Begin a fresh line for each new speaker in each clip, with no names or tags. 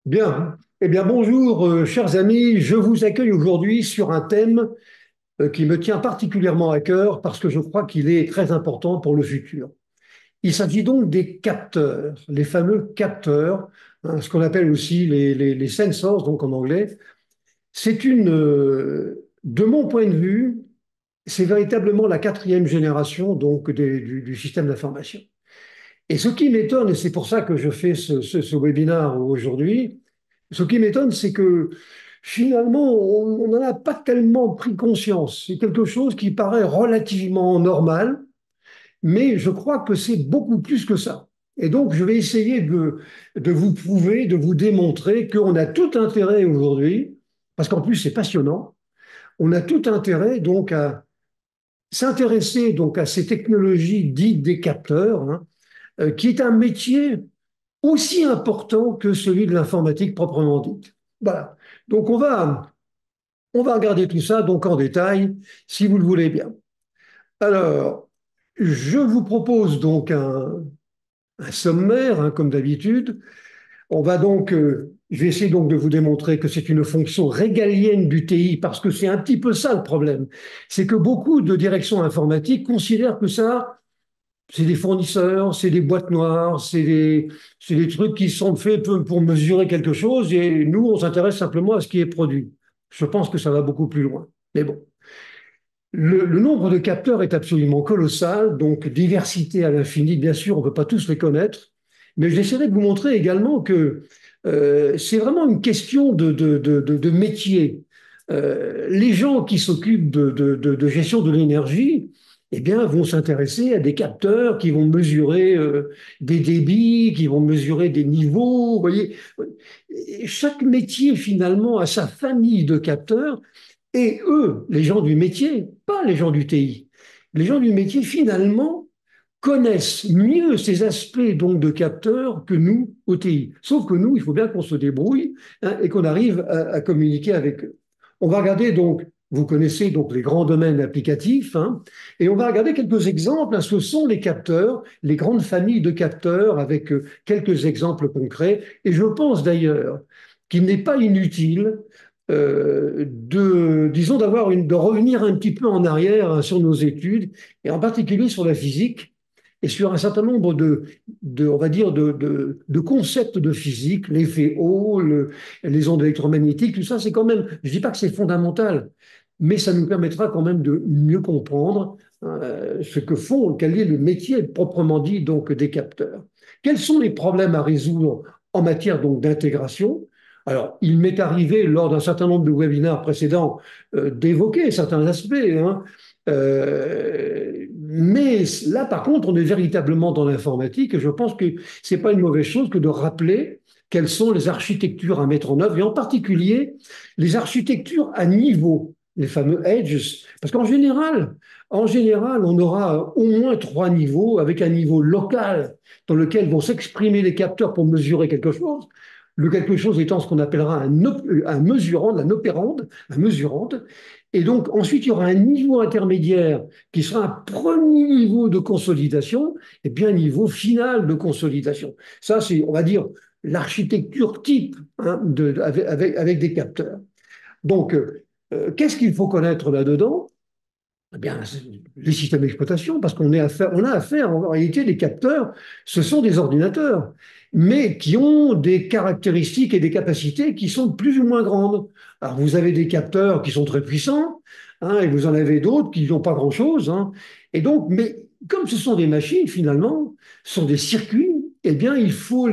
Bien. Eh bien, bonjour, chers amis. Je vous accueille aujourd'hui sur un thème qui me tient particulièrement à cœur parce que je crois qu'il est très important pour le futur. Il s'agit donc des capteurs, les fameux capteurs, hein, ce qu'on appelle aussi les sensors, donc en anglais. De mon point de vue, c'est véritablement la quatrième génération donc du système d'information. Et ce qui m'étonne, et c'est pour ça que je fais ce webinaire aujourd'hui, ce qui m'étonne, c'est que finalement, on n'en a pas tellement pris conscience. C'est quelque chose qui paraît relativement normal, mais je crois que c'est beaucoup plus que ça. Et donc, je vais essayer de vous prouver, de vous démontrer qu'on a tout intérêt aujourd'hui, parce qu'en plus c'est passionnant, on a tout intérêt donc à s'intéresser donc à ces technologies dites des capteurs, hein, qui est un métier aussi important que celui de l'informatique proprement dite. Voilà. Donc on va regarder tout ça donc en détail, si vous le voulez bien. Alors, je vous propose donc un sommaire, hein, comme d'habitude. Je vais essayer donc de vous démontrer que c'est une fonction régalienne du TI, parce que c'est un petit peu ça le problème. C'est que beaucoup de directions informatiques considèrent que ça, c'est des fournisseurs, c'est des boîtes noires, c'est des trucs qui sont faits pour mesurer quelque chose et nous, on s'intéresse simplement à ce qui est produit. Je pense que ça va beaucoup plus loin. Mais bon, le nombre de capteurs est absolument colossal, donc diversité à l'infini. Bien sûr, on ne peut pas tous les connaître, mais j'essaierai de vous montrer également que c'est vraiment une question de métier. Les gens qui s'occupent de gestion de l'énergie, eh bien, vont s'intéresser à des capteurs qui vont mesurer des débits, qui vont mesurer des niveaux. Vous voyez, et chaque métier finalement a sa famille de capteurs et eux, les gens du métier, pas les gens du TI, les gens du métier finalement connaissent mieux ces aspects donc de capteurs que nous au TI. Sauf que nous, il faut bien qu'on se débrouille, hein, et qu'on arrive à communiquer avec eux. On va regarder donc, vous connaissez donc les grands domaines applicatifs, hein, et on va regarder quelques exemples, hein. Ce sont les capteurs, les grandes familles de capteurs avec quelques exemples concrets. Et je pense d'ailleurs qu'il n'est pas inutile disons, de revenir un petit peu en arrière, hein, sur nos études, et en particulier sur la physique, et sur un certain nombre on va dire, de concepts de physique, l'effet Hall, les ondes électromagnétiques, tout ça, c'est quand même, je ne dis pas que c'est fondamental, mais ça nous permettra quand même de mieux comprendre ce que font, quel est le métier proprement dit donc des capteurs. Quels sont les problèmes à résoudre en matière donc d'intégration? Alors, il m'est arrivé lors d'un certain nombre de webinaires précédents d'évoquer certains aspects, hein, mais là, par contre, on est véritablement dans l'informatique et je pense que ce n'est pas une mauvaise chose que de rappeler quelles sont les architectures à mettre en œuvre et en particulier les architectures à niveau, les fameux edges. Parce en général, on aura au moins trois niveaux avec un niveau local dans lequel vont s'exprimer les capteurs pour mesurer quelque chose. Le quelque chose étant ce qu'on appellera un mesurant, un opérande, un mesurande. Et donc, ensuite, il y aura un niveau intermédiaire qui sera un premier niveau de consolidation et puis un niveau final de consolidation. Ça, c'est, on va dire, l'architecture type, hein, avec des capteurs. Donc, qu'est-ce qu'il faut connaître là-dedans? Eh bien, les systèmes d'exploitation, parce on a affaire, en réalité, les capteurs, ce sont des ordinateurs, mais qui ont des caractéristiques et des capacités qui sont plus ou moins grandes. Alors, vous avez des capteurs qui sont très puissants, hein, et vous en avez d'autres qui n'ont pas grand-chose, hein. Et donc, mais comme ce sont des machines, finalement, ce sont des circuits, eh bien, disons,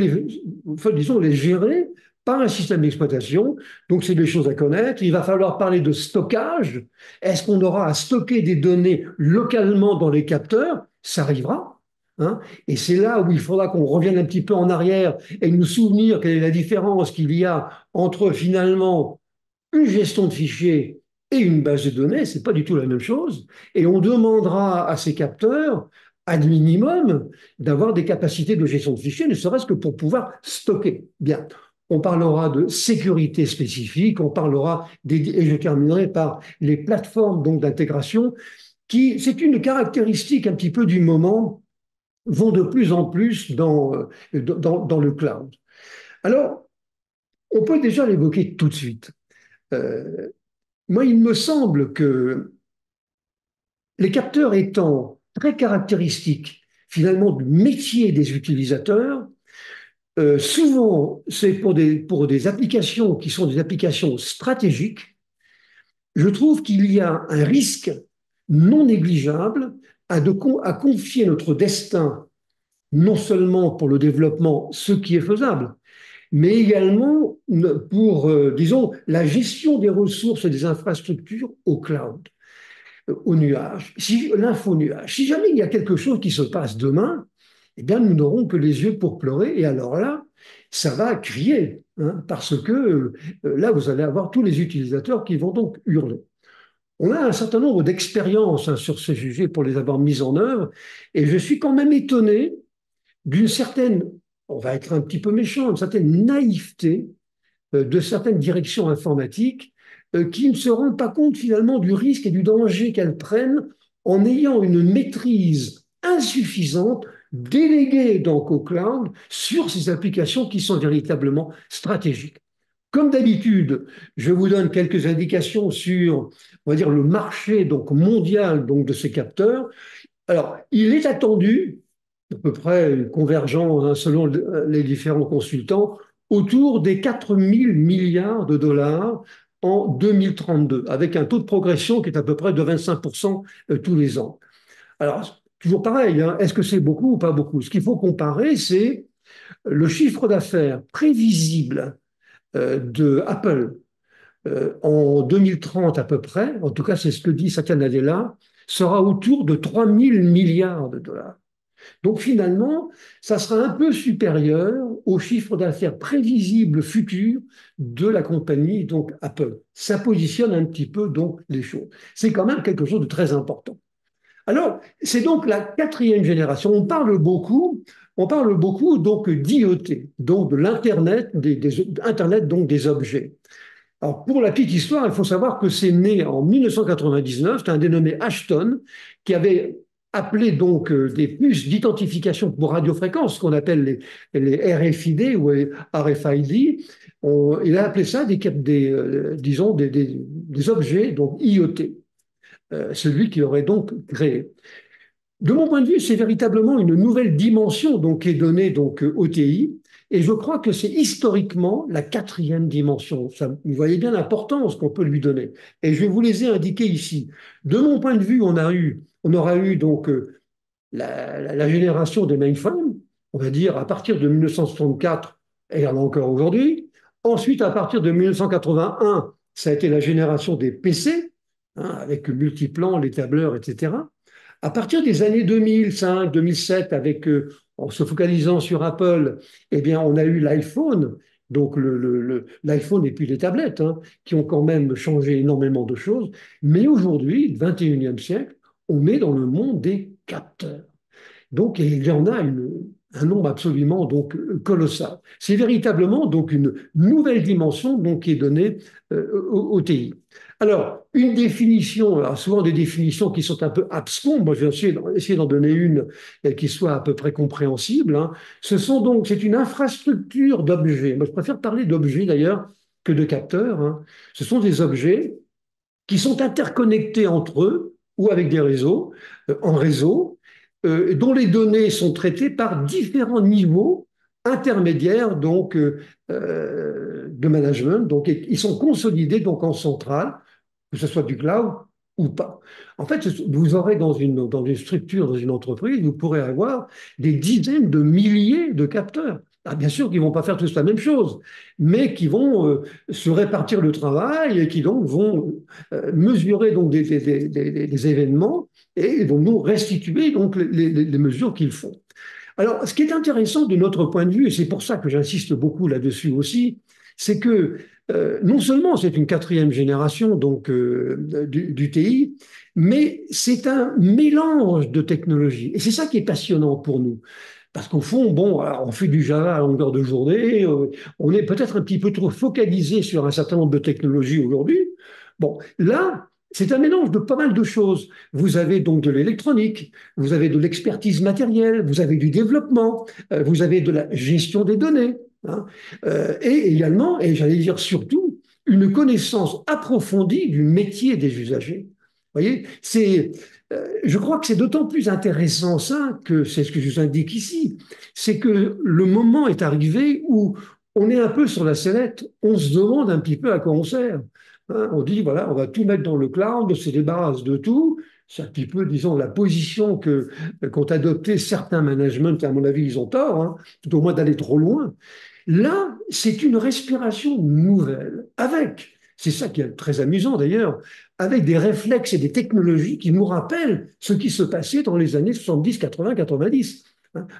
les gérer par un système d'exploitation. Donc, c'est des choses à connaître. Il va falloir parler de stockage. Est-ce qu'on aura à stocker des données localement dans les capteurs? Ça arrivera, hein. Et c'est là où il faudra qu'on revienne un petit peu en arrière et nous souvenir quelle est la différence qu'il y a entre finalement une gestion de fichiers et une base de données. C'est pas du tout la même chose. Et on demandera à ces capteurs, ad minimum, d'avoir des capacités de gestion de fichiers, ne serait-ce que pour pouvoir stocker. Bien. On parlera de sécurité spécifique, on parlera et je terminerai par les plateformes donc d'intégration qui, c'est une caractéristique un petit peu du moment, vont de plus en plus dans le cloud. Alors, On peut déjà l'évoquer tout de suite. Euh, Moi, il me semble que les capteurs étant très caractéristiques finalement du métier des utilisateurs, souvent c'est pour des applications qui sont des applications stratégiques. Je trouve qu'il y a un risque non négligeable à confier notre destin, non seulement pour le développement, ce qui est faisable, mais également pour, disons, la gestion des ressources et des infrastructures au cloud, au nuage, si, l'info-nuage. Si jamais il y a quelque chose qui se passe demain, eh bien, nous n'aurons que les yeux pour pleurer. Et alors là, ça va crier, hein, parce que là, vous allez avoir tous les utilisateurs qui vont donc hurler. On a un certain nombre d'expériences, hein, sur ces sujets pour les avoir mises en œuvre, et je suis quand même étonné d'une certaine, on va être un petit peu méchant, une certaine naïveté de certaines directions informatiques qui ne se rendent pas compte finalement du risque et du danger qu'elles prennent en ayant une maîtrise insuffisante déléguée donc au cloud sur ces applications qui sont véritablement stratégiques. Comme d'habitude, je vous donne quelques indications sur, on va dire, le marché donc mondial donc de ces capteurs. Alors, il est attendu, à peu près convergent, hein, selon les différents consultants, autour des 4 000 milliards de dollars en 2032, avec un taux de progression qui est à peu près de 25% tous les ans. Alors, toujours pareil, hein, est-ce que c'est beaucoup ou pas beaucoup? Ce qu'il faut comparer, c'est le chiffre d'affaires prévisible de Apple en 2030 à peu près, en tout cas c'est ce que dit Satya Nadella, sera autour de 3 000 milliards de dollars. Donc finalement, ça sera un peu supérieur au chiffre d'affaires prévisible futur de la compagnie, donc Apple. Ça positionne un petit peu donc les choses. C'est quand même quelque chose de très important. Alors, c'est donc la quatrième génération. On parle beaucoup donc d'IoT, donc de l'Internet Internet donc des objets. Alors, pour la petite histoire, il faut savoir que c'est né en 1999, c'est un dénommé Ashton qui avait appelé donc des puces d'identification pour radiofréquence, qu'on appelle les RFID ou les RFID. Il a appelé ça disons des objets donc IoT. Celui qui aurait donc créé. De mon point de vue, c'est véritablement une nouvelle dimension donc, qui est donnée donc, au TI. Et je crois que c'est historiquement la quatrième dimension. Ça, vous voyez bien l'importance qu'on peut lui donner. Et je vais vous les ai indiqués ici. De mon point de vue, on aura eu donc la génération des mainframes, on va dire à partir de 1964, et il y en a encore aujourd'hui. Ensuite, à partir de 1981, ça a été la génération des PC, hein, avec multiplan, les tableurs, etc. À partir des années 2005, 2007, en se focalisant sur Apple, eh bien, on a eu l'iPhone, donc l'iPhone et puis les tablettes, hein, qui ont quand même changé énormément de choses. Mais aujourd'hui, 21e siècle, on est dans le monde des capteurs. Donc, il y en a un nombre absolument donc colossal. C'est véritablement donc une nouvelle dimension donc qui est donnée au TI. Alors, une définition, alors souvent des définitions qui sont un peu abscons, moi je vais essayer d'en donner une qui soit à peu près compréhensible, hein. C'est une infrastructure d'objets. Moi je préfère parler d'objets d'ailleurs que de capteurs, hein. Ce sont des objets qui sont interconnectés entre eux ou avec des réseaux, en réseau, dont les données sont traitées par différents niveaux intermédiaires donc de management. Donc ils sont consolidés donc en centrale, que ce soit du cloud ou pas. En fait, vous aurez dans une structure, dans une entreprise, vous pourrez avoir des dizaines de milliers de capteurs. Ah, bien sûr qu'ils ne vont pas faire tous la même chose, mais qui vont se répartir le travail et qui donc vont mesurer donc des événements et vont nous restituer donc les mesures qu'ils font. Alors, ce qui est intéressant de notre point de vue, et c'est pour ça que j'insiste beaucoup là-dessus aussi, c'est que non seulement c'est une quatrième génération donc du TI, mais c'est un mélange de technologies. Et c'est ça qui est passionnant pour nous. Parce qu'au fond, bon, alors, on fait du Java à longueur de journée, on est peut-être un petit peu trop focalisé sur un certain nombre de technologies aujourd'hui. Bon, là, C'est un mélange de pas mal de choses. Vous avez donc de l'électronique, vous avez de l'expertise matérielle, vous avez du développement, vous avez de la gestion des données, hein, et également, et j'allais dire surtout, une connaissance approfondie du métier des usagers. Vous voyez, je crois que c'est d'autant plus intéressant ça que c'est ce que je vous indique ici, c'est que le moment est arrivé où on est un peu sur la sellette, on se demande un petit peu à quoi on sert. Hein, on dit, voilà, on va tout mettre dans le cloud, on se débarrasse de tout. C'est un petit peu, disons, la position qu'ont adopté certains managements, et à mon avis, ils ont tort, hein, tout au moins d'aller trop loin. Là, c'est une respiration nouvelle, c'est ça qui est très amusant d'ailleurs, avec des réflexes et des technologies qui nous rappellent ce qui se passait dans les années 70, 80, 90.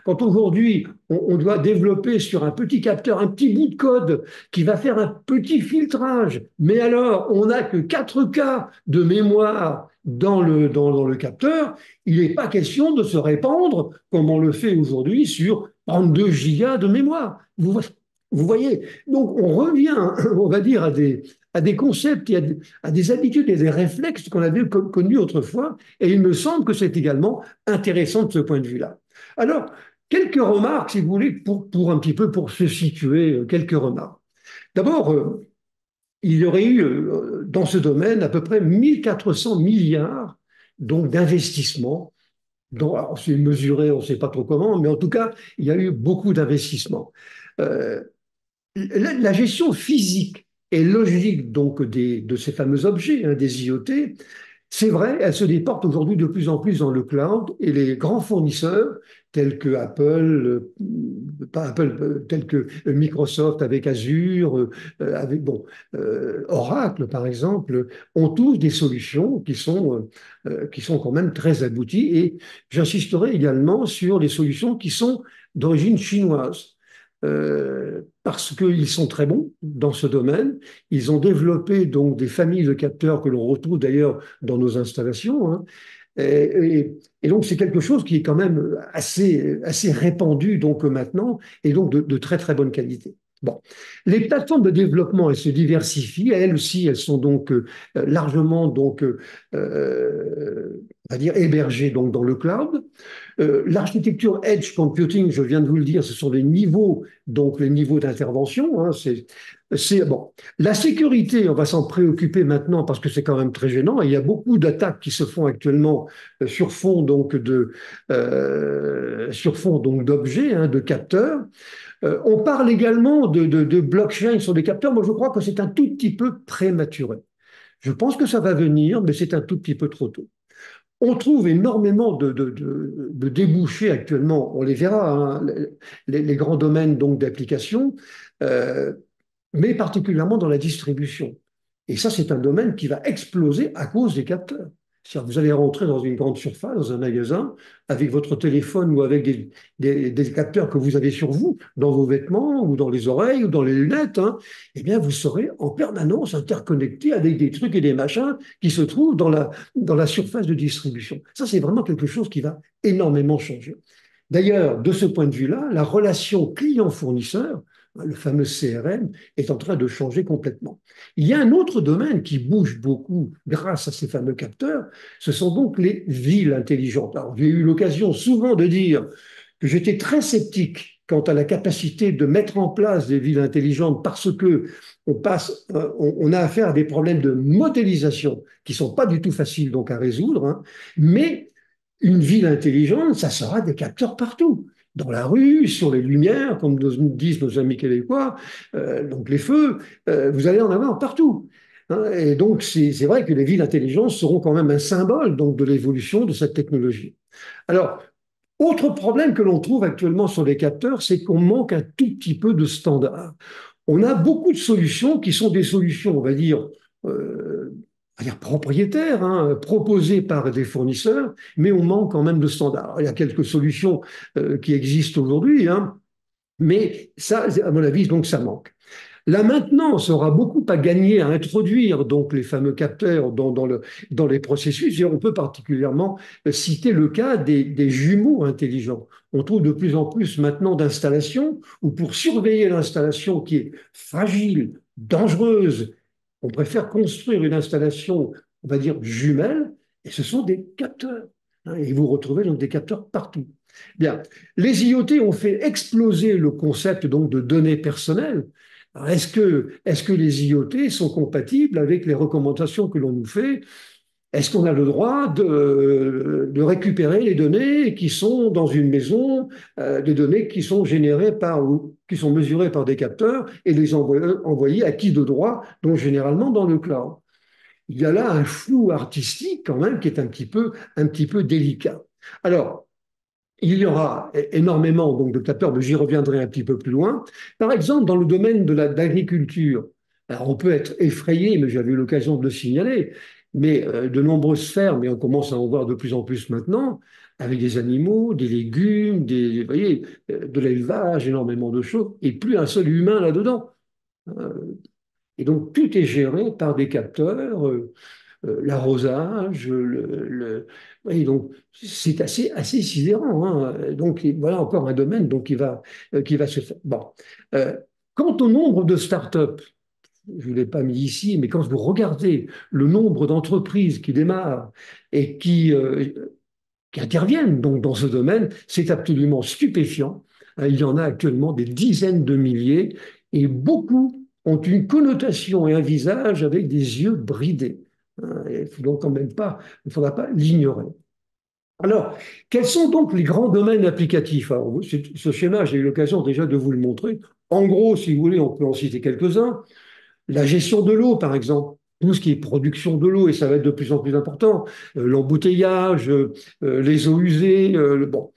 Quand aujourd'hui, on doit développer sur un petit capteur un petit bout de code qui va faire un petit filtrage, mais alors on n'a que 4K de mémoire dans le capteur, il n'est pas question de se répandre comme on le fait aujourd'hui sur 32 gigas de mémoire. Vous voyez, donc on revient, on va dire, à des concepts et à des habitudes et des réflexes qu'on avait connus autrefois, et il me semble que c'est également intéressant de ce point de vue-là. Alors, quelques remarques, si vous voulez, pour un petit peu pour se situer, quelques remarques. D'abord, il y aurait eu dans ce domaine à peu près 1400 milliards donc d'investissements. Alors, c'est mesuré, on ne sait pas trop comment, mais en tout cas, il y a eu beaucoup d'investissements. Euh, la gestion physique et logique donc de ces fameux objets, hein, des IoT, c'est vrai, elle se déporte aujourd'hui de plus en plus dans le cloud et les grands fournisseurs tels que Apple, pas Apple, tels que Microsoft avec Azure, avec bon, Oracle par exemple, ont tous des solutions qui sont quand même très abouties. Et j'insisterai également sur les solutions qui sont d'origine chinoise. Parce qu'ils sont très bons dans ce domaine. Ils ont développé donc des familles de capteurs que l'on retrouve d'ailleurs dans nos installations, hein. Et donc c'est quelque chose qui est quand même assez répandu donc maintenant et donc de très très bonne qualité. Bon, les plateformes de développement, elles se diversifient, elles aussi, elles sont donc largement donc on va dire hébergées donc dans le cloud. L'architecture edge computing, je viens de vous le dire, ce sont les niveaux, donc les niveaux d'intervention, hein, c'est bon. La sécurité, on va s'en préoccuper maintenant parce que c'est quand même très gênant. Et il y a beaucoup d'attaques qui se font actuellement sur fond donc d'objets, hein, de capteurs. On parle également de blockchain sur des capteurs. Moi, je crois que c'est un tout petit peu prématuré. Je pense que ça va venir, mais c'est un tout petit peu trop tôt. On trouve énormément de débouchés actuellement. On les verra, hein, les grands domaines donc d'application. Euh, mais particulièrement dans la distribution. Et ça, c'est un domaine qui va exploser à cause des capteurs. C'est-à-dire que vous allez rentrer dans une grande surface, dans un magasin, avec votre téléphone ou avec des capteurs que vous avez sur vous, dans vos vêtements ou dans les oreilles ou dans les lunettes, hein, eh bien, vous serez en permanence interconnecté avec des trucs et des machins qui se trouvent dans la surface de distribution. Ça, c'est vraiment quelque chose qui va énormément changer. D'ailleurs, de ce point de vue-là, la relation client-fournisseur, le fameux CRM, est en train de changer complètement. Il y a un autre domaine qui bouge beaucoup grâce à ces fameux capteurs, ce sont donc les villes intelligentes. Alors, j'ai eu l'occasion souvent de dire que j'étais très sceptique quant à la capacité de mettre en place des villes intelligentes parce que on a affaire à des problèmes de modélisation qui sont pas du tout faciles donc à résoudre, hein, mais une ville intelligente, ça sera des capteurs partout. Dans la rue, sur les lumières, comme nous disent nos amis québécois, donc les feux, vous allez en avoir partout. Hein. Et donc, c'est vrai que les villes intelligentes seront quand même un symbole donc, de l'évolution de cette technologie. Alors, autre problème que l'on trouve actuellement sur les capteurs, c'est qu'on manque un tout petit peu de standards. On a beaucoup de solutions qui sont des solutions, euh, on va dire propriétaires, hein, proposées par des fournisseurs, mais on manque quand même de standards. Il y a quelques solutions qui existent aujourd'hui, hein, mais ça, à mon avis, donc ça manque. La maintenance aura beaucoup à gagner à introduire donc les fameux capteurs dans les processus. Et on peut particulièrement citer le cas des jumeaux intelligents. On trouve de plus en plus maintenant d'installations où pour surveiller l'installation qui est fragile, dangereuse, on préfère construire une installation on va dire, jumelles, et ce sont des capteurs. Hein, et vous retrouvez donc des capteurs partout. Bien, les IoT ont fait exploser le concept donc de données personnelles. Est-ce que les IoT sont compatibles avec les recommandations que l'on nous fait? Est-ce qu'on a le droit de récupérer les données qui sont dans une maison, des données qui sont générées par ou qui sont mesurées par des capteurs et les envoyer à qui de droit, donc généralement dans le cloud? Il y a là un flou artistique quand même qui est un petit peu délicat. Alors, il y aura énormément donc, de capteurs, mais j'y reviendrai un petit peu plus loin. Par exemple, dans le domaine de l'agriculture, alors on peut être effrayé, mais j'avais eu l'occasion de le signaler, mais de nombreuses fermes, et on commence à en voir de plus en plus maintenant, avec des animaux, des légumes, vous voyez, de l'élevage, énormément de choses, et plus un seul humain là-dedans. Et donc tout est géré par des capteurs. L'arrosage, oui, donc c'est assez sidérant. Hein. Donc voilà encore un domaine donc, qui va se faire. Bon. Euh, Quant au nombre de startups, je ne l'ai pas mis ici, mais quand vous regardez le nombre d'entreprises qui démarrent et qui interviennent donc dans ce domaine, c'est absolument stupéfiant. Il y en a actuellement des dizaines de milliers et beaucoup ont une connotation et un visage avec des yeux bridés. Il ne faut quand même pas, il ne faudra pas l'ignorer. Alors, quels sont donc les grands domaines applicatifs? Alors, ce schéma, j'ai eu l'occasion déjà de vous le montrer. En gros, si vous voulez, on peut en citer quelques-uns. La gestion de l'eau, par exemple, tout ce qui est production de l'eau, et ça va être de plus en plus important, l'embouteillage, les eaux usées, bon,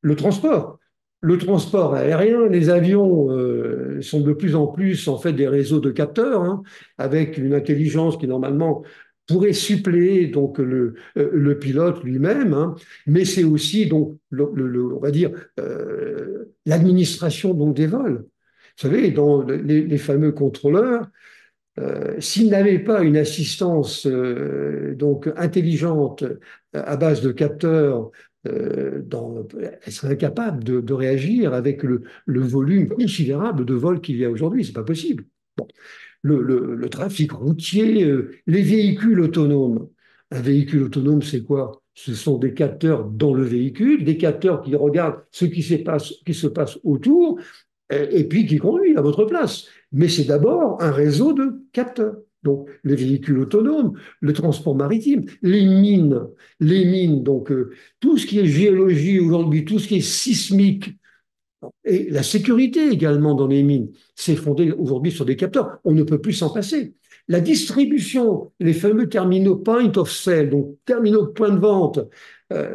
le transport. Le transport aérien, les avions sont de plus en plus en fait des réseaux de capteurs, hein, avec une intelligence qui normalement pourrait suppléer donc le pilote lui-même, hein, mais c'est aussi donc on va dire l'administration donc des vols. Vous savez, dans les fameux contrôleurs, s'ils n'avaient pas une assistance donc intelligente à base de capteurs, elles seraient incapables de réagir avec le volume considérable de vols qu'il y a aujourd'hui. C'est pas possible. Bon. Le trafic routier, les véhicules autonomes. Un véhicule autonome, c'est quoi? Ce sont des capteurs dans le véhicule, des capteurs qui regardent ce qui se passe autour et puis qui conduit à votre place. Mais c'est d'abord un réseau de capteurs. Donc, les véhicules autonomes, le transport maritime, les mines, donc tout ce qui est géologie aujourd'hui, tout ce qui est sismique, et la sécurité également dans les mines, c'est fondé aujourd'hui sur des capteurs. On ne peut plus s'en passer. La distribution, les fameux terminaux point of sale, donc terminaux point de vente,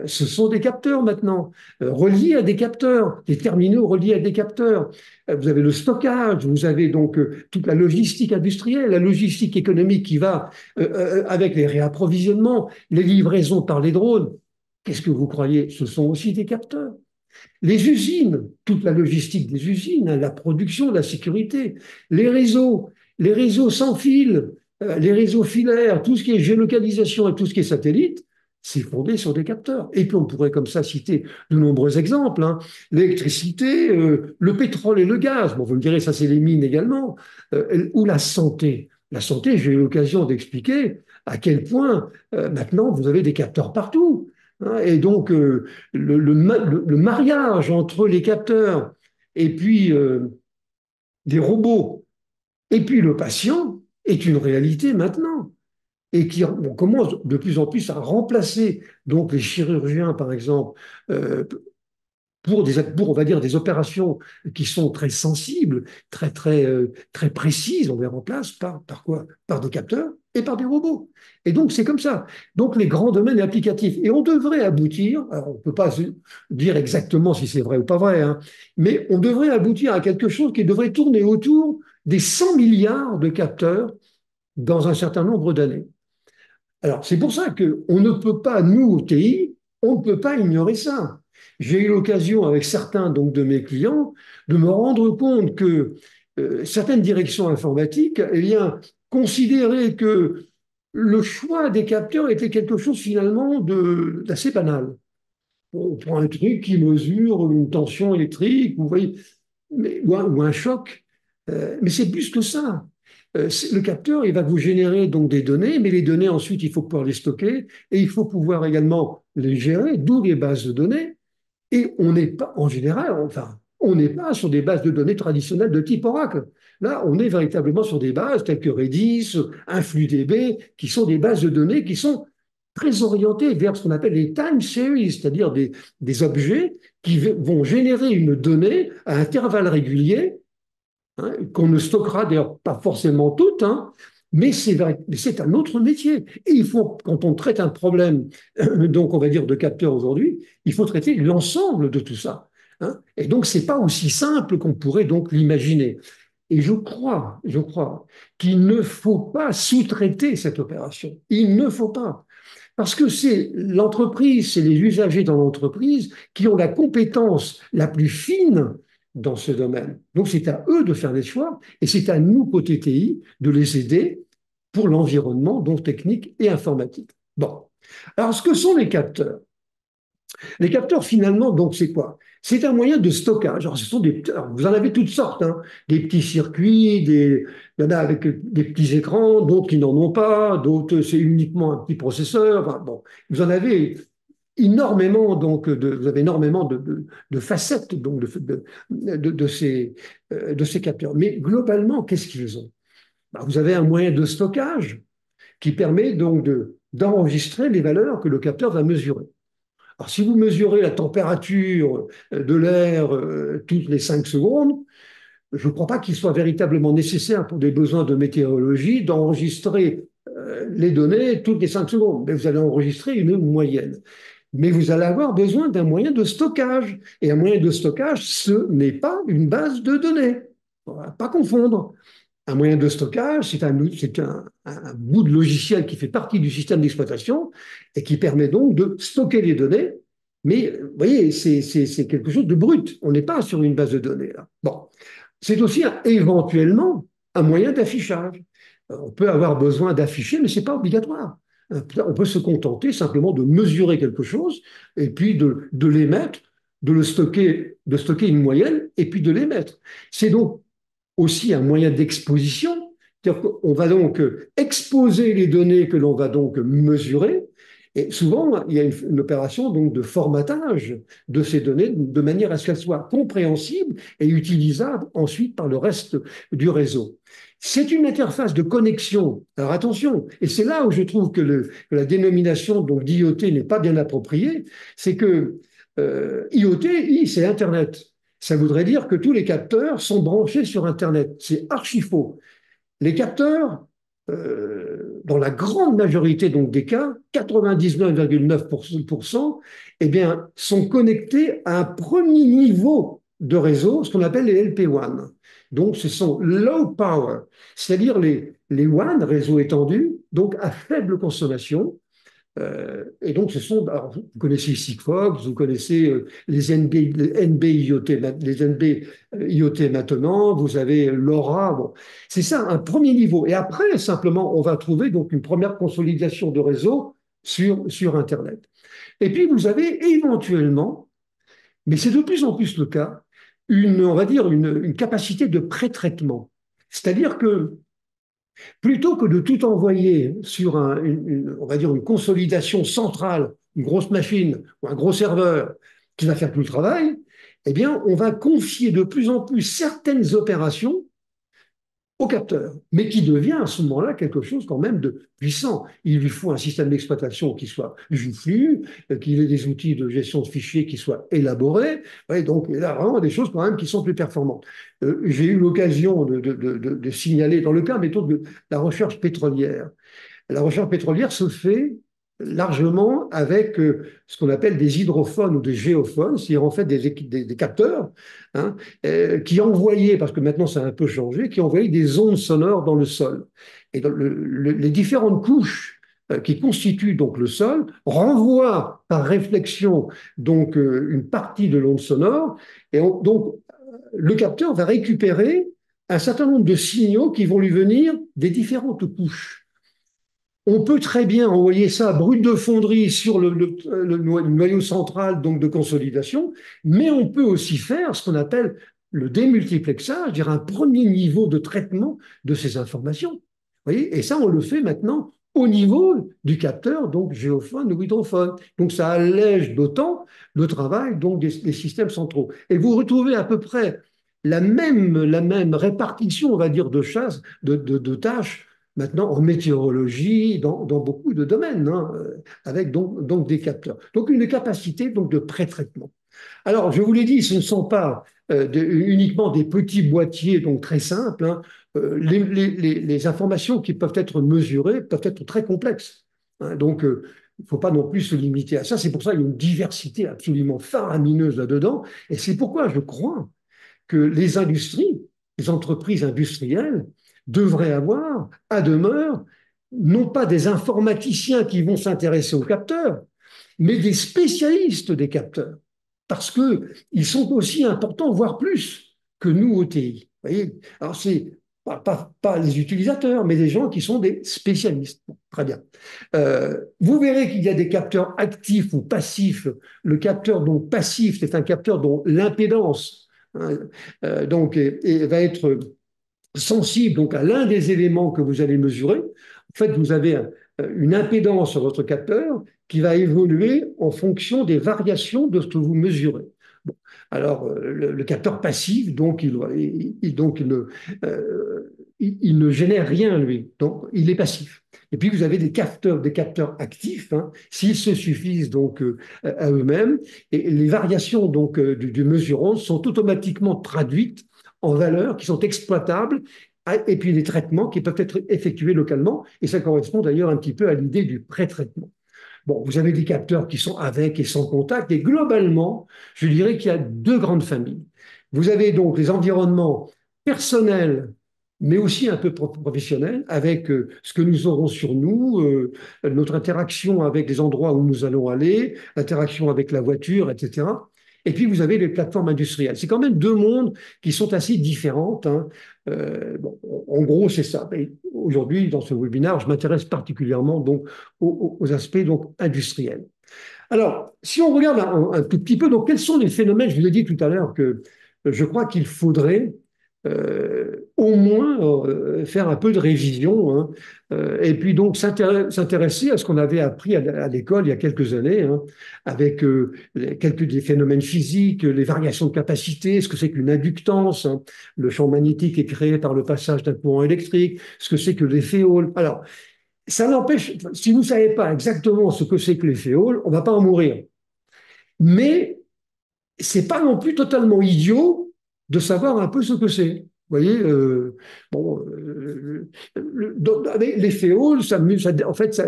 ce sont des capteurs maintenant, reliés à des capteurs, des terminaux reliés à des capteurs. Vous avez le stockage, vous avez donc toute la logistique industrielle, la logistique économique qui va avec les réapprovisionnements, les livraisons par les drones. Qu'est-ce que vous croyez? Ce sont aussi des capteurs. Les usines, toute la logistique des usines, hein, la production, la sécurité, les réseaux sans fil, les réseaux filaires, tout ce qui est géolocalisation et tout ce qui est satellite, c'est fondé sur des capteurs. Et puis on pourrait comme ça citer de nombreux exemples. Hein. L'électricité, le pétrole et le gaz, bon, vous me direz, ça c'est les mines également, ou la santé. La santé, j'ai eu l'occasion d'expliquer à quel point maintenant vous avez des capteurs partout. Hein, et donc, le mariage entre les capteurs et puis des robots et puis le patient est une réalité maintenant et qui on commence de plus en plus à remplacer donc les chirurgiens, par exemple, pour, on va dire, des opérations qui sont très sensibles, très précises, on les remplace par quoi? Par des capteurs et par des robots. Et donc, c'est comme ça. Donc, les grands domaines applicatifs. Et on devrait aboutir, alors on ne peut pas dire exactement si c'est vrai ou pas vrai, hein, mais on devrait aboutir à quelque chose qui devrait tourner autour des 100 milliards de capteurs dans un certain nombre d'années. Alors, c'est pour ça qu'on ne peut pas, nous, au TI, on ne peut pas ignorer ça. J'ai eu l'occasion, avec certains donc, de mes clients, de me rendre compte que certaines directions informatiques eh bien, considéraient que le choix des capteurs était quelque chose finalement d'assez banal. On prend un truc qui mesure une tension électrique, vous voyez, ou un choc, mais c'est plus que ça. Le capteur, il va vous générer donc des données, mais les données, ensuite, il faut pouvoir les stocker et il faut pouvoir également les gérer, d'où les bases de données. Et on n'est pas, en général, enfin, on n'est pas sur des bases de données traditionnelles de type Oracle. Là, on est véritablement sur des bases telles que Redis, InfluDB, qui sont des bases de données qui sont très orientées vers ce qu'on appelle les time series, c'est-à-dire des objets qui vont générer une donnée à intervalles réguliers, hein, qu'on ne stockera d'ailleurs pas forcément toutes, hein, mais c'est un autre métier. Et il faut, quand on traite un problème, donc on va dire de capteur aujourd'hui, il faut traiter l'ensemble de tout ça, hein. Et donc, c'est pas aussi simple qu'on pourrait donc l'imaginer. Et je crois qu'il ne faut pas sous-traiter cette opération. Il ne faut pas. Parce que c'est l'entreprise, c'est les usagers dans l'entreprise qui ont la compétence la plus fine dans ce domaine. Donc c'est à eux de faire des choix et c'est à nous, côté TI, de les aider pour l'environnement, donc technique et informatique. Bon. Alors ce que sont les capteurs? Les capteurs, finalement, donc, c'est quoi? C'est un moyen de stockage. Alors, alors, vous en avez toutes sortes, hein. Des petits circuits, il y en a avec des petits écrans, d'autres qui n'en ont pas, d'autres, c'est uniquement un petit processeur. Enfin, bon, vous en avez énormément, donc, vous avez énormément de facettes donc, de ces capteurs. Mais globalement, qu'est-ce qu'ils ont? Ben, vous avez un moyen de stockage qui permet donc d'enregistrer les valeurs que le capteur va mesurer. Alors, si vous mesurez la température de l'air toutes les 5 secondes, je ne crois pas qu'il soit véritablement nécessaire pour des besoins de météorologie d'enregistrer les données toutes les 5 secondes. Mais vous allez enregistrer une moyenne. Mais vous allez avoir besoin d'un moyen de stockage. Et un moyen de stockage, ce n'est pas une base de données. On ne va pas confondre. Un moyen de stockage, un bout de logiciel qui fait partie du système d'exploitation et qui permet donc de stocker les données. Mais vous voyez, c'est quelque chose de brut. On n'est pas sur une base de données là. Bon, c'est aussi éventuellement un moyen d'affichage. On peut avoir besoin d'afficher, mais ce n'est pas obligatoire. On peut se contenter simplement de mesurer quelque chose et puis de l'émettre, de stocker une moyenne et puis de l'émettre. C'est donc aussi un moyen d'exposition. C'est-à-dire qu'on va donc exposer les données que l'on va donc mesurer. Et souvent, il y a une opération donc de formatage de ces données de manière à ce qu'elles soient compréhensibles et utilisables ensuite par le reste du réseau. C'est une interface de connexion. Alors attention, et c'est là où je trouve que la dénomination donc d'IoT n'est pas bien appropriée, c'est que IoT, c'est Internet. Ça voudrait dire que tous les capteurs sont branchés sur Internet. C'est archi faux. Les capteurs, dans la grande majorité donc, des cas, 99,9%, eh bien, sont connectés à un premier niveau de réseau, ce qu'on appelle les LP WAN. Donc, ce sont low power, c'est-à-dire les WAN, réseaux étendus, donc à faible consommation, et donc, alors, vous connaissez Sigfox, vous connaissez les NB IoT, les NB IoT maintenant, vous avez LoRa. Bon. C'est ça, un premier niveau. Et après, simplement, on va trouver donc une première consolidation de réseau sur Internet. Et puis, vous avez éventuellement, mais c'est de plus en plus le cas, on va dire, une capacité de pré-traitement. C'est-à-dire que plutôt que de tout envoyer sur on va dire une consolidation centrale, une grosse machine ou un gros serveur qui va faire tout le travail, eh bien, on va confier de plus en plus certaines opérations au capteur, mais qui devient à ce moment-là quelque chose quand même de puissant. Il lui faut un système d'exploitation qui soit joufflu, qu'il ait des outils de gestion de fichiers qui soient élaborés. Ouais, donc il y a vraiment des choses quand même qui sont plus performantes. J'ai eu l'occasion de signaler dans le cas, mettons, de la recherche pétrolière. La recherche pétrolière se fait largement avec ce qu'on appelle des hydrophones ou des géophones, c'est-à-dire en fait des capteurs, hein, qui envoyaient, parce que maintenant ça a un peu changé, qui envoyaient des ondes sonores dans le sol. Et dans les différentes couches qui constituent donc le sol renvoient par réflexion donc une partie de l'onde sonore, et donc le capteur va récupérer un certain nombre de signaux qui vont lui venir des différentes couches. On peut très bien envoyer ça brut de fonderie sur le noyau central donc de consolidation, mais on peut aussi faire ce qu'on appelle le démultiplexage, c'est-à-dire un premier niveau de traitement de ces informations. Vous voyez, et ça, on le fait maintenant au niveau du capteur, donc géophone ou hydrophone. Donc ça allège d'autant le travail donc des systèmes centraux. Et vous retrouvez à peu près la même répartition, on va dire, de tâches maintenant en météorologie, dans beaucoup de domaines, hein, avec donc des capteurs. Donc une capacité donc, de pré-traitement. Alors, je vous l'ai dit, ce ne sont pas uniquement des petits boîtiers donc très simples, hein. Les informations qui peuvent être mesurées peuvent être très complexes, hein. Donc, il ne faut pas non plus se limiter à ça. C'est pour ça qu'il y a une diversité absolument faramineuse là-dedans. Et c'est pourquoi je crois que les industries, les entreprises industrielles devraient avoir à demeure non pas des informaticiens qui vont s'intéresser aux capteurs, mais des spécialistes des capteurs, parce qu'ils sont aussi importants, voire plus, que nous au TI. Vous voyez. Alors, c'est pas les utilisateurs, mais des gens qui sont des spécialistes. Bon, très bien. Vous verrez qu'il y a des capteurs actifs ou passifs. Le capteur donc passif, c'est un capteur dont l'impédance, hein, va être sensible donc à l'un des éléments que vous allez mesurer. En fait, vous avez une impédance sur votre capteur qui va évoluer en fonction des variations de ce que vous mesurez. Bon. Alors, le capteur passif, donc, il ne génère rien, lui. Donc, il est passif. Et puis, vous avez des capteurs actifs, hein, s'ils se suffisent donc à eux-mêmes. Et les variations donc, du mesurant sont automatiquement traduites en valeurs qui sont exploitables et puis les traitements qui peuvent être effectués localement. Et ça correspond d'ailleurs un petit peu à l'idée du pré-traitement. Bon, vous avez des capteurs qui sont avec et sans contact. Et globalement, je dirais qu'il y a deux grandes familles. Vous avez donc les environnements personnels, mais aussi un peu professionnels, avec ce que nous aurons sur nous, notre interaction avec les endroits où nous allons aller, l'interaction avec la voiture, etc. Et puis, vous avez les plateformes industrielles. C'est quand même deux mondes qui sont assez différentes, hein. Bon, en gros, c'est ça. Aujourd'hui, dans ce webinaire, je m'intéresse particulièrement donc, aux aspects donc, industriels. Alors, si on regarde un tout petit peu, donc, quels sont les phénomènes? Je vous ai dit tout à l'heure que je crois qu'il faudrait au moins faire un peu de révision, hein, et puis donc s'intéresser à ce qu'on avait appris à l'école il y a quelques années, hein, avec quelques des phénomènes physiques, les variations de capacité, ce que c'est qu'une inductance, hein, le champ magnétique est créé par le passage d'un courant électrique, ce que c'est que l'effet Hall. Alors, ça n'empêche, si vous ne savez pas exactement ce que c'est que l'effet Hall, on ne va pas en mourir. Mais c'est pas non plus totalement idiot de savoir un peu ce que c'est. Vous voyez, bon, avec l'effet Hall, en fait,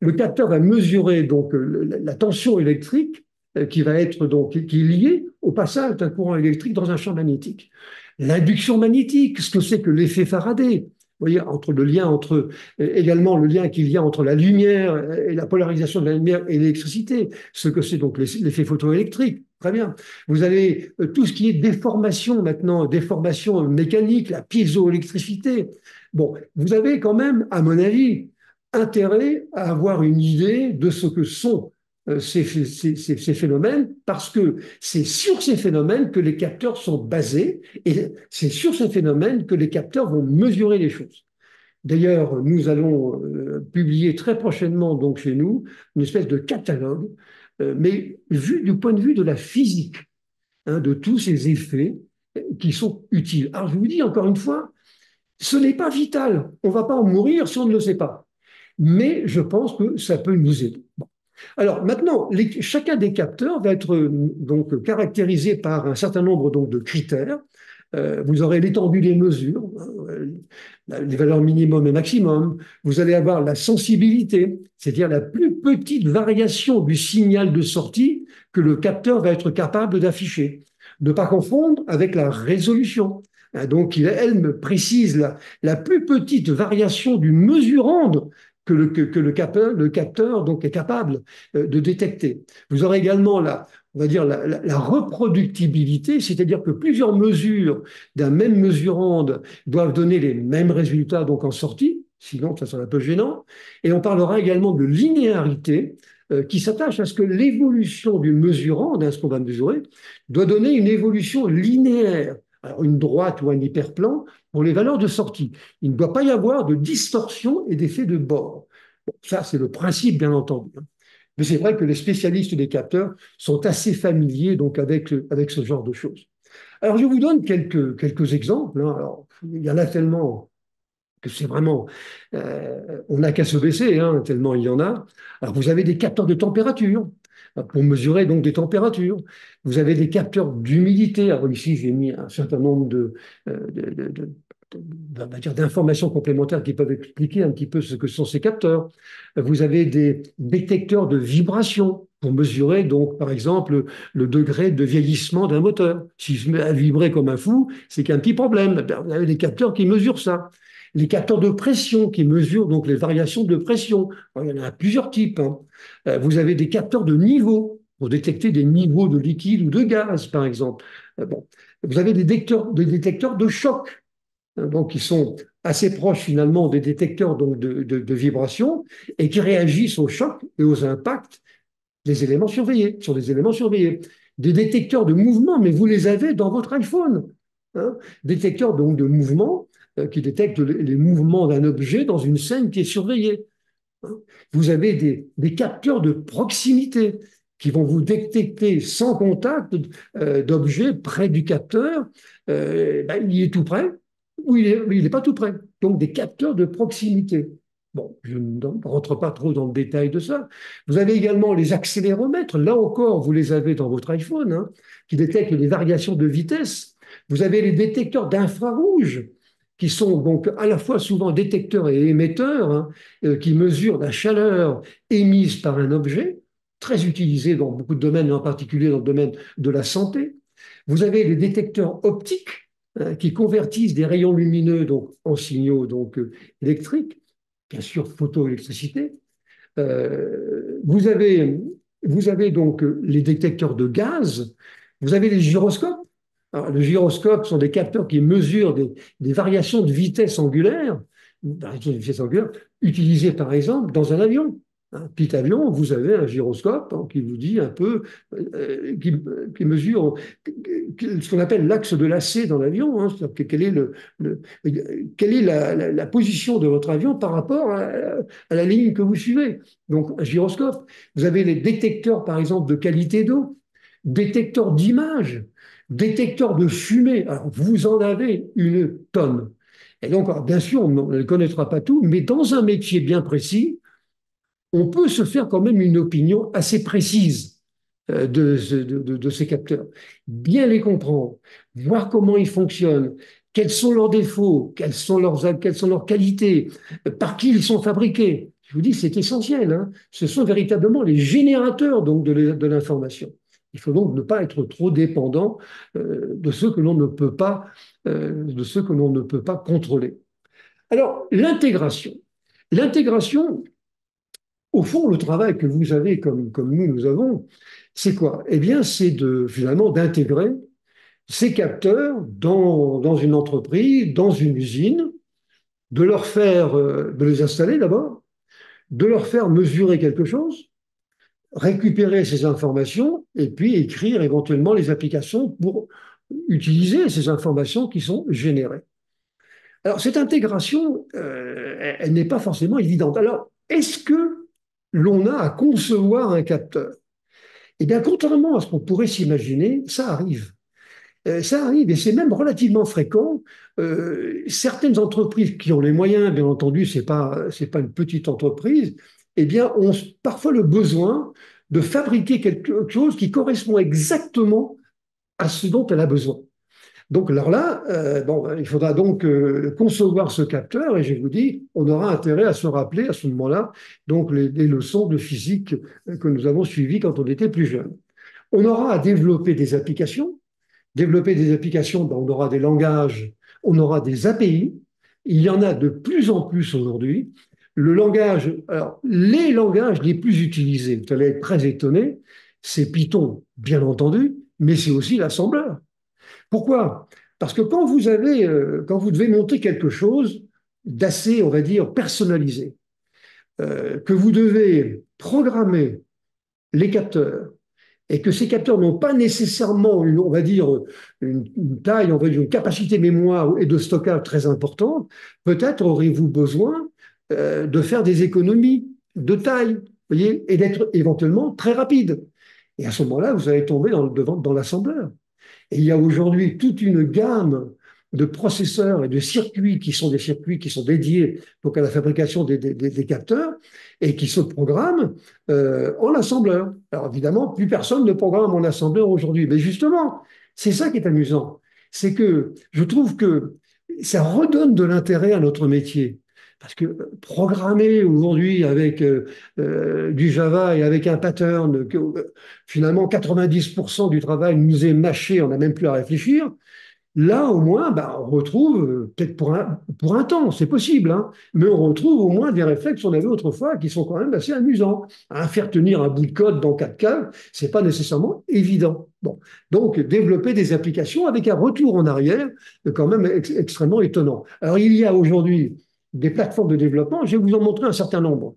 le capteur va mesurer donc la tension électrique qui va être donc qui est liée au passage d'un courant électrique dans un champ magnétique. L'induction magnétique, ce que c'est que l'effet Faraday. Vous voyez, également le lien qu'il y a entre la lumière et la polarisation de la lumière et l'électricité, ce que c'est donc l'effet photoélectrique. Très bien. Vous avez tout ce qui est déformation maintenant, déformation mécanique, la piézoélectricité. Bon, vous avez quand même, à mon avis, intérêt à avoir une idée de ce que sont ces phénomènes, parce que c'est sur ces phénomènes que les capteurs sont basés, et c'est sur ces phénomènes que les capteurs vont mesurer les choses. D'ailleurs, nous allons publier très prochainement, donc chez nous, une espèce de catalogue, mais vu du point de vue de la physique, hein, de tous ces effets qui sont utiles. Alors, je vous dis encore une fois, ce n'est pas vital. On ne va pas en mourir si on ne le sait pas. Mais je pense que ça peut nous aider. Bon. Alors maintenant, chacun des capteurs va être donc caractérisé par un certain nombre donc, de critères. Vous aurez l'étendue des mesures, hein, les valeurs minimum et maximum. Vous allez avoir la sensibilité, c'est-à-dire la plus petite variation du signal de sortie que le capteur va être capable d'afficher. Ne pas confondre avec la résolution. Donc, elle me précise la plus petite variation du mesurande que le capteur donc, est capable de détecter. Vous aurez également on va dire la reproductibilité, c'est-à-dire que plusieurs mesures d'un même mesurande doivent donner les mêmes résultats donc en sortie, sinon ça serait un peu gênant. Et on parlera également de linéarité. qui s'attache à ce que l'évolution du mesurant, de ce qu'on va mesurer, doit donner une évolution linéaire, alors une droite ou un hyperplan, pour les valeurs de sortie. Il ne doit pas y avoir de distorsion et d'effet de bord. Bon, ça, c'est le principe, bien entendu. Mais c'est vrai que les spécialistes des capteurs sont assez familiers donc avec ce genre de choses. Alors, je vous donne quelques exemples, hein. Alors, il y en a tellement que c'est vraiment, on n'a qu'à se baisser, hein, tellement il y en a. Alors, vous avez des capteurs de température pour mesurer donc des températures. Vous avez des capteurs d'humidité. Alors ici, j'ai mis un certain nombre on va dire d'informations complémentaires qui peuvent expliquer un petit peu ce que sont ces capteurs. Vous avez des détecteurs de vibration pour mesurer donc, par exemple, le degré de vieillissement d'un moteur. S'il se met à vibrer comme un fou, c'est qu'il y a un petit problème. Vous avez des capteurs qui mesurent ça. Les capteurs de pression qui mesurent donc les variations de pression. Alors, il y en a plusieurs types, hein. Vous avez des capteurs de niveau pour détecter des niveaux de liquide ou de gaz, par exemple. Bon. Vous avez des détecteurs de choc, hein, donc qui sont assez proches finalement des détecteurs donc, de vibration et qui réagissent aux chocs et aux impacts des éléments surveillés, sur des éléments surveillés. Des détecteurs de mouvement, mais vous les avez dans votre iPhone, hein. Détecteurs donc de mouvement qui détectent les mouvements d'un objet dans une scène qui est surveillée, hein. Vous avez des capteurs de proximité qui vont vous détecter sans contact d'objets près du capteur. Ben, il est tout près ou il n'est pas tout près. Donc des capteurs de proximité. Bon, je ne rentre pas trop dans le détail de ça. Vous avez également les accéléromètres. Là encore, vous les avez dans votre iPhone, hein, qui détectent les variations de vitesse. Vous avez les détecteurs d'infrarouge, qui sont donc à la fois souvent détecteurs et émetteurs, hein, qui mesurent la chaleur émise par un objet, très utilisé dans beaucoup de domaines, en particulier dans le domaine de la santé. Vous avez les détecteurs optiques, hein, qui convertissent des rayons lumineux donc, en signaux donc, électriques, bien sûr photoélectricité. Vous avez donc les détecteurs de gaz, vous avez les gyroscopes. Alors, le gyroscope sont des capteurs qui mesurent des variations de vitesse angulaire, utilisées par exemple dans un avion. Un petit avion, vous avez un gyroscope, hein, qui vous dit un peu, qui mesure ce qu'on appelle l'axe de lacet dans l'avion, hein, quelle est la position de votre avion par rapport à la ligne que vous suivez. Donc un gyroscope. Vous avez les détecteurs, par exemple, de qualité d'eau, détecteurs d'image, détecteurs de fumée. Alors vous en avez une tonne. Et donc, bien sûr, on ne connaîtra pas tout, mais dans un métier bien précis, on peut se faire quand même une opinion assez précise de ces capteurs. Bien les comprendre, voir comment ils fonctionnent, quels sont leurs défauts, quelles sont leurs qualités, par qui ils sont fabriqués. Je vous dis, c'est essentiel, hein. Ce sont véritablement les générateurs donc, de l'information. Il faut donc ne pas être trop dépendant de ceux que l'on ne peut pas, de ceux que l'on ne peut pas contrôler. Alors, l'intégration. L'intégration, au fond, le travail que vous avez, comme nous avons, c'est quoi? Eh bien, c'est finalement d'intégrer ces capteurs dans une entreprise, dans une usine, de les installer d'abord, de leur faire mesurer quelque chose, récupérer ces informations et puis écrire éventuellement les applications pour utiliser ces informations qui sont générées. Alors, cette intégration, elle n'est pas forcément évidente. Alors, est-ce que l'on a à concevoir un capteur? Eh bien, contrairement à ce qu'on pourrait s'imaginer, ça arrive. Ça arrive et c'est même relativement fréquent. Certaines entreprises qui ont les moyens, bien entendu, c'est pas une petite entreprise, eh bien, ont parfois le besoin de fabriquer quelque chose qui correspond exactement à ce dont elle a besoin. Donc, alors là, bon, il faudra donc concevoir ce capteur et je vous dis, on aura intérêt à se rappeler à ce moment-là donc les leçons de physique que nous avons suivies quand on était plus jeune. On aura à développer des applications. Développer des applications, ben, on aura des langages, on aura des API. Il y en a de plus en plus aujourd'hui. Le langage, alors les langages les plus utilisés, vous allez être très étonné, c'est Python, bien entendu, mais c'est aussi l'assembleur. Pourquoi? Parce que quand vous devez monter quelque chose d'assez, on va dire, personnalisé, que vous devez programmer les capteurs et que ces capteurs n'ont pas nécessairement, on va dire, une taille, on va dire, une capacité mémoire et de stockage très importante, peut-être aurez-vous besoin de faire des économies de taille, vous voyez, et d'être éventuellement très rapide. Et à ce moment-là, vous allez tomber dans l'assembleur. Et il y a aujourd'hui toute une gamme de processeurs et de circuits qui sont des circuits qui sont dédiés donc à la fabrication des capteurs et qui se programment en assembleur. Alors évidemment, plus personne ne programme en assembleur aujourd'hui. Mais justement, c'est ça qui est amusant. C'est que je trouve que ça redonne de l'intérêt à notre métier. Parce que programmer aujourd'hui avec du Java et avec un pattern que finalement 90% du travail nous est mâché, on n'a même plus à réfléchir. Là, au moins, bah, on retrouve, peut-être pour un temps, c'est possible, hein, mais on retrouve au moins des réflexes qu'on avait autrefois qui sont quand même assez amusants. Hein, faire tenir un bout de code dans 4 cases, c'est pas nécessairement évident. Bon. Donc, développer des applications avec un retour en arrière, quand même extrêmement étonnant. Alors, il y a aujourd'hui des plateformes de développement, je vais vous en montrer un certain nombre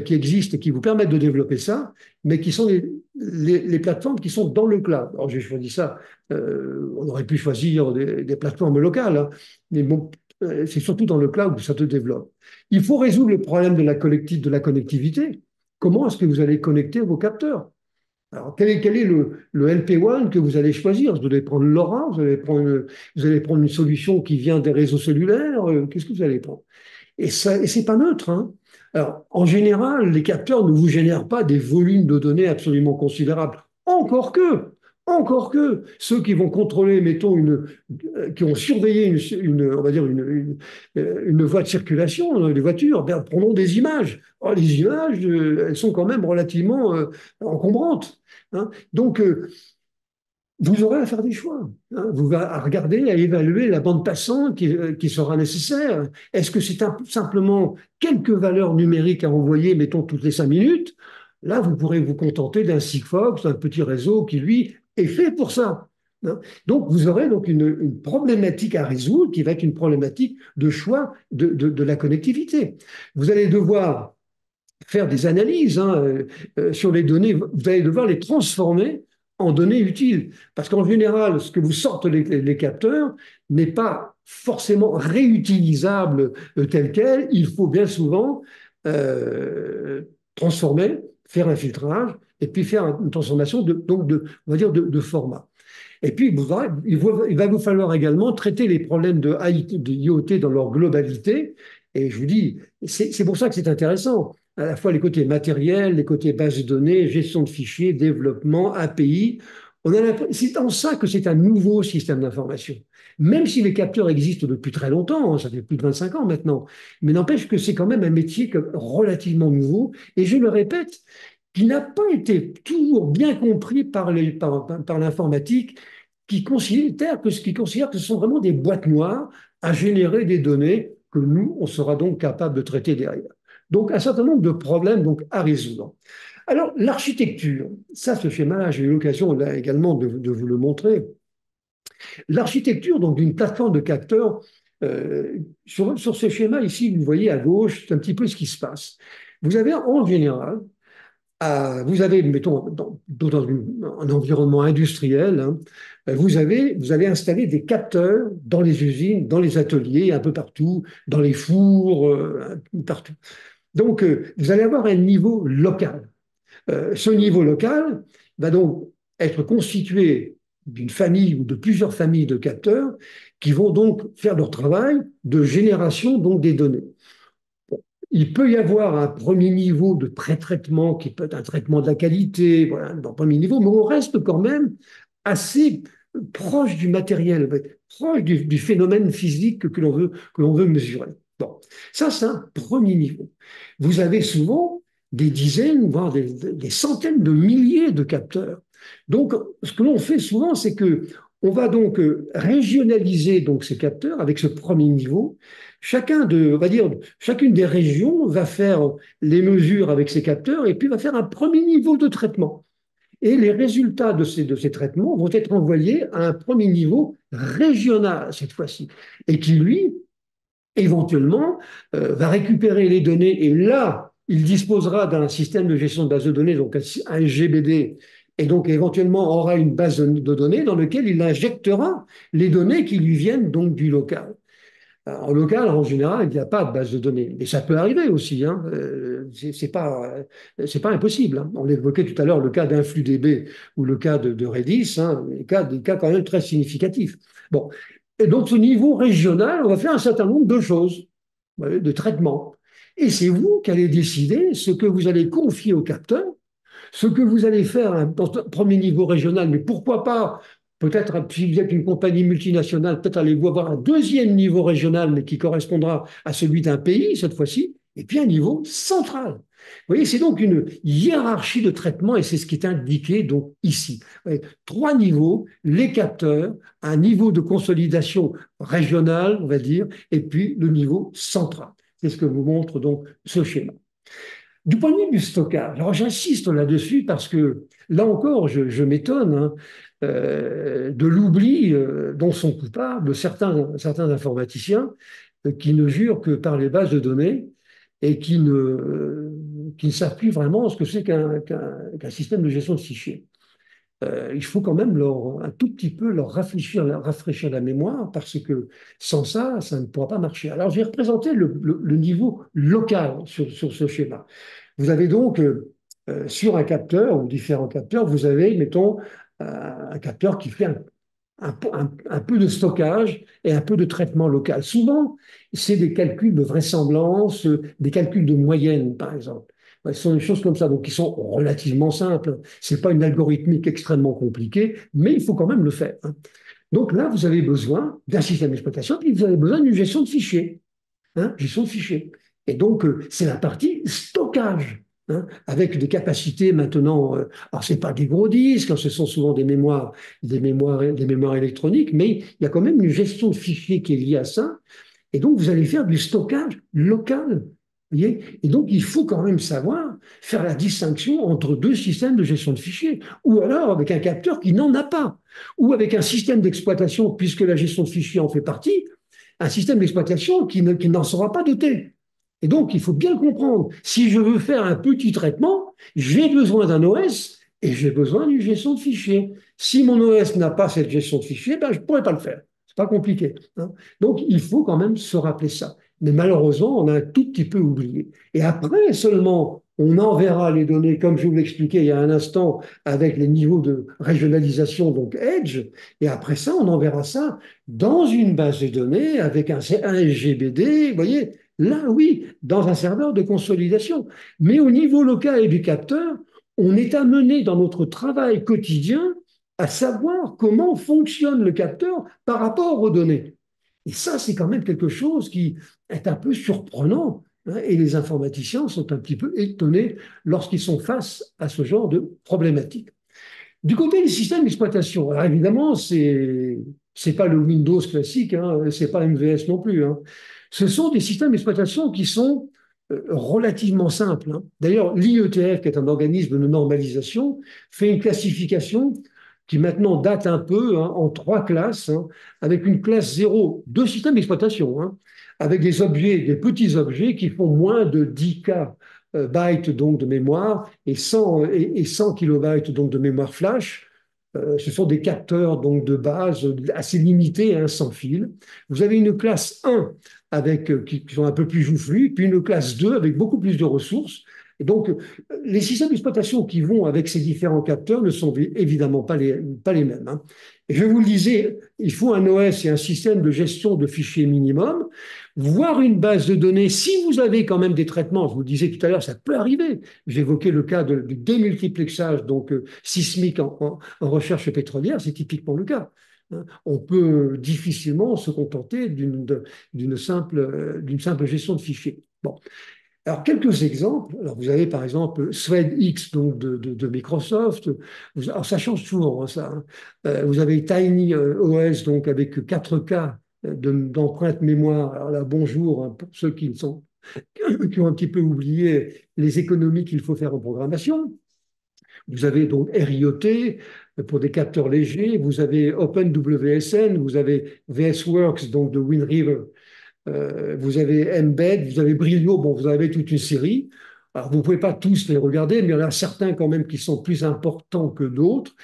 qui existent et qui vous permettent de développer ça, mais qui sont les plateformes qui sont dans le cloud. Alors, j'ai choisi ça on aurait pu choisir des plateformes locales, hein, mais bon, c'est surtout dans le cloud que ça se développe. Il faut résoudre le problème de la connectivité. Comment est-ce que vous allez connecter vos capteurs? Alors, quel est le LP1 que vous allez choisir? Vous allez prendre LoRa, vous allez prendre une solution qui vient des réseaux cellulaires, qu'est-ce que vous allez prendre? Et c'est pas neutre, hein. Alors, en général, les capteurs ne vous génèrent pas des volumes de données absolument considérables. Encore que, ceux qui vont contrôler, mettons, qui ont surveillé on va dire une voie de circulation, les voitures, ben, prenons des images. Oh, les images, elles sont quand même relativement encombrantes. Hein. Donc, vous aurez à faire des choix. Hein. Vous allez à regarder, à évaluer la bande passante qui sera nécessaire. Est-ce que c'est simplement quelques valeurs numériques à envoyer, mettons, toutes les 5 minutes? Là, vous pourrez vous contenter d'un Sigfox, d'un petit réseau qui, lui, est fait pour ça. Hein. Donc, vous aurez donc une problématique à résoudre qui va être une problématique de choix de la connectivité. Vous allez devoir faire des analyses hein, sur les données, vous allez devoir les transformer en données utiles. Parce qu'en général, ce que vous sortent les capteurs n'est pas forcément réutilisable tel quel. Il faut bien souvent transformer, faire un filtrage et puis faire une transformation on va dire de format. Et puis, il va vous falloir également traiter les problèmes de IoT dans leur globalité. Et je vous dis, c'est pour ça que c'est intéressant. À la fois les côtés matériels, les côtés bases de données, gestion de fichiers, développement, API. C'est en ça que c'est un nouveau système d'information. Même si les capteurs existent depuis très longtemps, hein, ça fait plus de 25 ans maintenant, mais n'empêche que c'est quand même un métier relativement nouveau. Et je le répète, qui n'a pas été toujours bien compris par l'informatique, qui considère que ce sont vraiment des boîtes noires à générer des données que nous, on sera donc capable de traiter derrière. Donc, un certain nombre de problèmes donc, à résoudre. Alors, l'architecture, ça, ce schéma-là, j'ai eu l'occasion là, également de vous le montrer. L'architecture donc d'une plateforme de capteurs, sur ce schéma ici, vous voyez à gauche, c'est un petit peu ce qui se passe. Vous avez en général vous avez, mettons, dans un environnement industriel, hein, vous allez installer des capteurs dans les usines, dans les ateliers, un peu partout, dans les fours, partout. Donc, vous allez avoir un niveau local. Ce niveau local va donc être constitué d'une famille ou de plusieurs familles de capteurs qui vont donc faire leur travail de génération donc des données. Il peut y avoir un premier niveau de pré-traitement qui peut être un traitement de la qualité, voilà, dans le premier niveau, mais on reste quand même assez proche du matériel, proche du phénomène physique que l'on veut mesurer. Bon, ça, c'est un premier niveau. Vous avez souvent des dizaines, voire des centaines de milliers de capteurs. Donc, ce que l'on fait souvent, c'est que on va donc régionaliser donc ces capteurs avec ce premier niveau. On va dire, chacune des régions va faire les mesures avec ses capteurs et puis va faire un premier niveau de traitement. Et les résultats de ces traitements vont être envoyés à un premier niveau régional cette fois-ci, et qui, lui, éventuellement, va récupérer les données et là, il disposera d'un système de gestion de base de données, donc un SGBD, et donc éventuellement aura une base de données dans laquelle il injectera les données qui lui viennent donc du local. En local, en général, il n'y a pas de base de données. Mais ça peut arriver aussi. Hein. C'est pas impossible. Hein. On évoquait tout à l'heure le cas d'InfluDB ou le cas de Redis, hein, des cas quand même très significatifs. Bon. Et donc, au niveau régional, on va faire un certain nombre de choses, de traitements. Et c'est vous qui allez décider ce que vous allez confier au capteur, ce que vous allez faire dans un premier niveau régional, mais pourquoi pas, peut-être si vous êtes une compagnie multinationale, peut-être allez-vous avoir un deuxième niveau régional, mais qui correspondra à celui d'un pays cette fois-ci, et puis un niveau central. Vous voyez, c'est donc une hiérarchie de traitement et c'est ce qui est indiqué donc ici. Voyez, trois niveaux, les capteurs, un niveau de consolidation régionale, on va dire, et puis le niveau central. C'est ce que vous montre donc ce schéma. Du point de vue du stockage, alors j'insiste là-dessus parce que là encore, je m'étonne hein, de l'oubli dont sont coupables certains informaticiens qui ne jurent que par les bases de données et qui ne savent plus vraiment ce que c'est qu'un système de gestion de fichiers. Il faut quand même un tout petit peu leur rafraîchir la mémoire parce que sans ça, ça ne pourra pas marcher. Alors, j'ai représenté le niveau local sur ce schéma. Vous avez donc sur un capteur ou différents capteurs, vous avez, mettons, un capteur qui fait un peu de stockage et un peu de traitement local. Souvent, c'est des calculs de vraisemblance, des calculs de moyenne, par exemple. Ce sont des choses comme ça, donc qui sont relativement simples. Ce n'est pas une algorithmique extrêmement compliquée, mais il faut quand même le faire. Hein. Donc là, vous avez besoin d'un système d'exploitation, puis vous avez besoin d'une gestion de fichiers. Hein, gestion de fichiers. Et donc, c'est la partie stockage. Hein, avec des capacités maintenant, alors ce n'est pas des gros disques, hein, ce sont souvent des mémoires électroniques, mais il y a quand même une gestion de fichiers qui est liée à ça. Et donc, vous allez faire du stockage local. Voyez, et donc, il faut quand même savoir faire la distinction entre deux systèmes de gestion de fichiers, ou alors avec un capteur qui n'en a pas, ou avec un système d'exploitation, puisque la gestion de fichiers en fait partie, un système d'exploitation qui n'en sera pas doté. Et donc, il faut bien comprendre, si je veux faire un petit traitement, j'ai besoin d'un OS et j'ai besoin d'une gestion de fichiers. Si mon OS n'a pas cette gestion de fichiers, ben, je ne pourrais pas le faire. C'est pas compliqué. Hein. Donc, il faut quand même se rappeler ça. Mais malheureusement, on a un tout petit peu oublié. Et après seulement, on enverra les données, comme je vous l'expliquais il y a un instant, avec les niveaux de régionalisation, donc Edge. Et après ça, on enverra ça dans une base de données avec un SGBD, vous voyez, là, oui, dans un serveur de consolidation. Mais au niveau local et du capteur, on est amené dans notre travail quotidien à savoir comment fonctionne le capteur par rapport aux données. Et ça, c'est quand même quelque chose qui est un peu surprenant. Hein, et les informaticiens sont un petit peu étonnés lorsqu'ils sont face à ce genre de problématique. Du côté des systèmes d'exploitation, alors évidemment, c'est pas le Windows classique, hein, c'est pas MVS non plus. Hein. Ce sont des systèmes d'exploitation qui sont relativement simples. Hein. D'ailleurs, l'IETF, qui est un organisme de normalisation, fait une classification qui maintenant date un peu hein, en trois classes, hein, avec une classe 0, deux systèmes d'exploitation, hein, avec des objets, des petits objets qui font moins de 10K bytes donc de mémoire et 100 kilobytes donc de mémoire flash. Ce sont des capteurs donc de base assez limités, hein, sans fil. Vous avez une classe 1 qui sont un peu plus joufflus, puis une classe 2 avec beaucoup plus de ressources. Et donc, les systèmes d'exploitation qui vont avec ces différents capteurs ne sont évidemment pas les mêmes. Hein. Et je vous le disais, il faut un OS et un système de gestion de fichiers minimum, voire une base de données. Si vous avez quand même des traitements, je vous le disais tout à l'heure, ça peut arriver. J'évoquais le cas du démultiplexage donc sismique en recherche pétrolière, c'est typiquement le cas. Hein. On peut difficilement se contenter d'une simple gestion de fichiers. Bon. Alors, quelques exemples. Alors, vous avez par exemple ThreadX donc de Microsoft. Alors, ça change souvent, hein, ça. Hein. Vous avez TinyOS donc avec 4K d'empreinte mémoire. Alors là, bonjour hein, pour ceux qui ont un petit peu oublié les économies qu'il faut faire en programmation. Vous avez donc RIOT pour des capteurs légers. Vous avez OpenWSN. Vous avez VSWorks donc de WinRiver. Vous avez Embed, vous avez Brilio, bon, vous avez toute une série. Alors, vous ne pouvez pas tous les regarder, mais il y en a certains quand même qui sont plus importants que d'autres.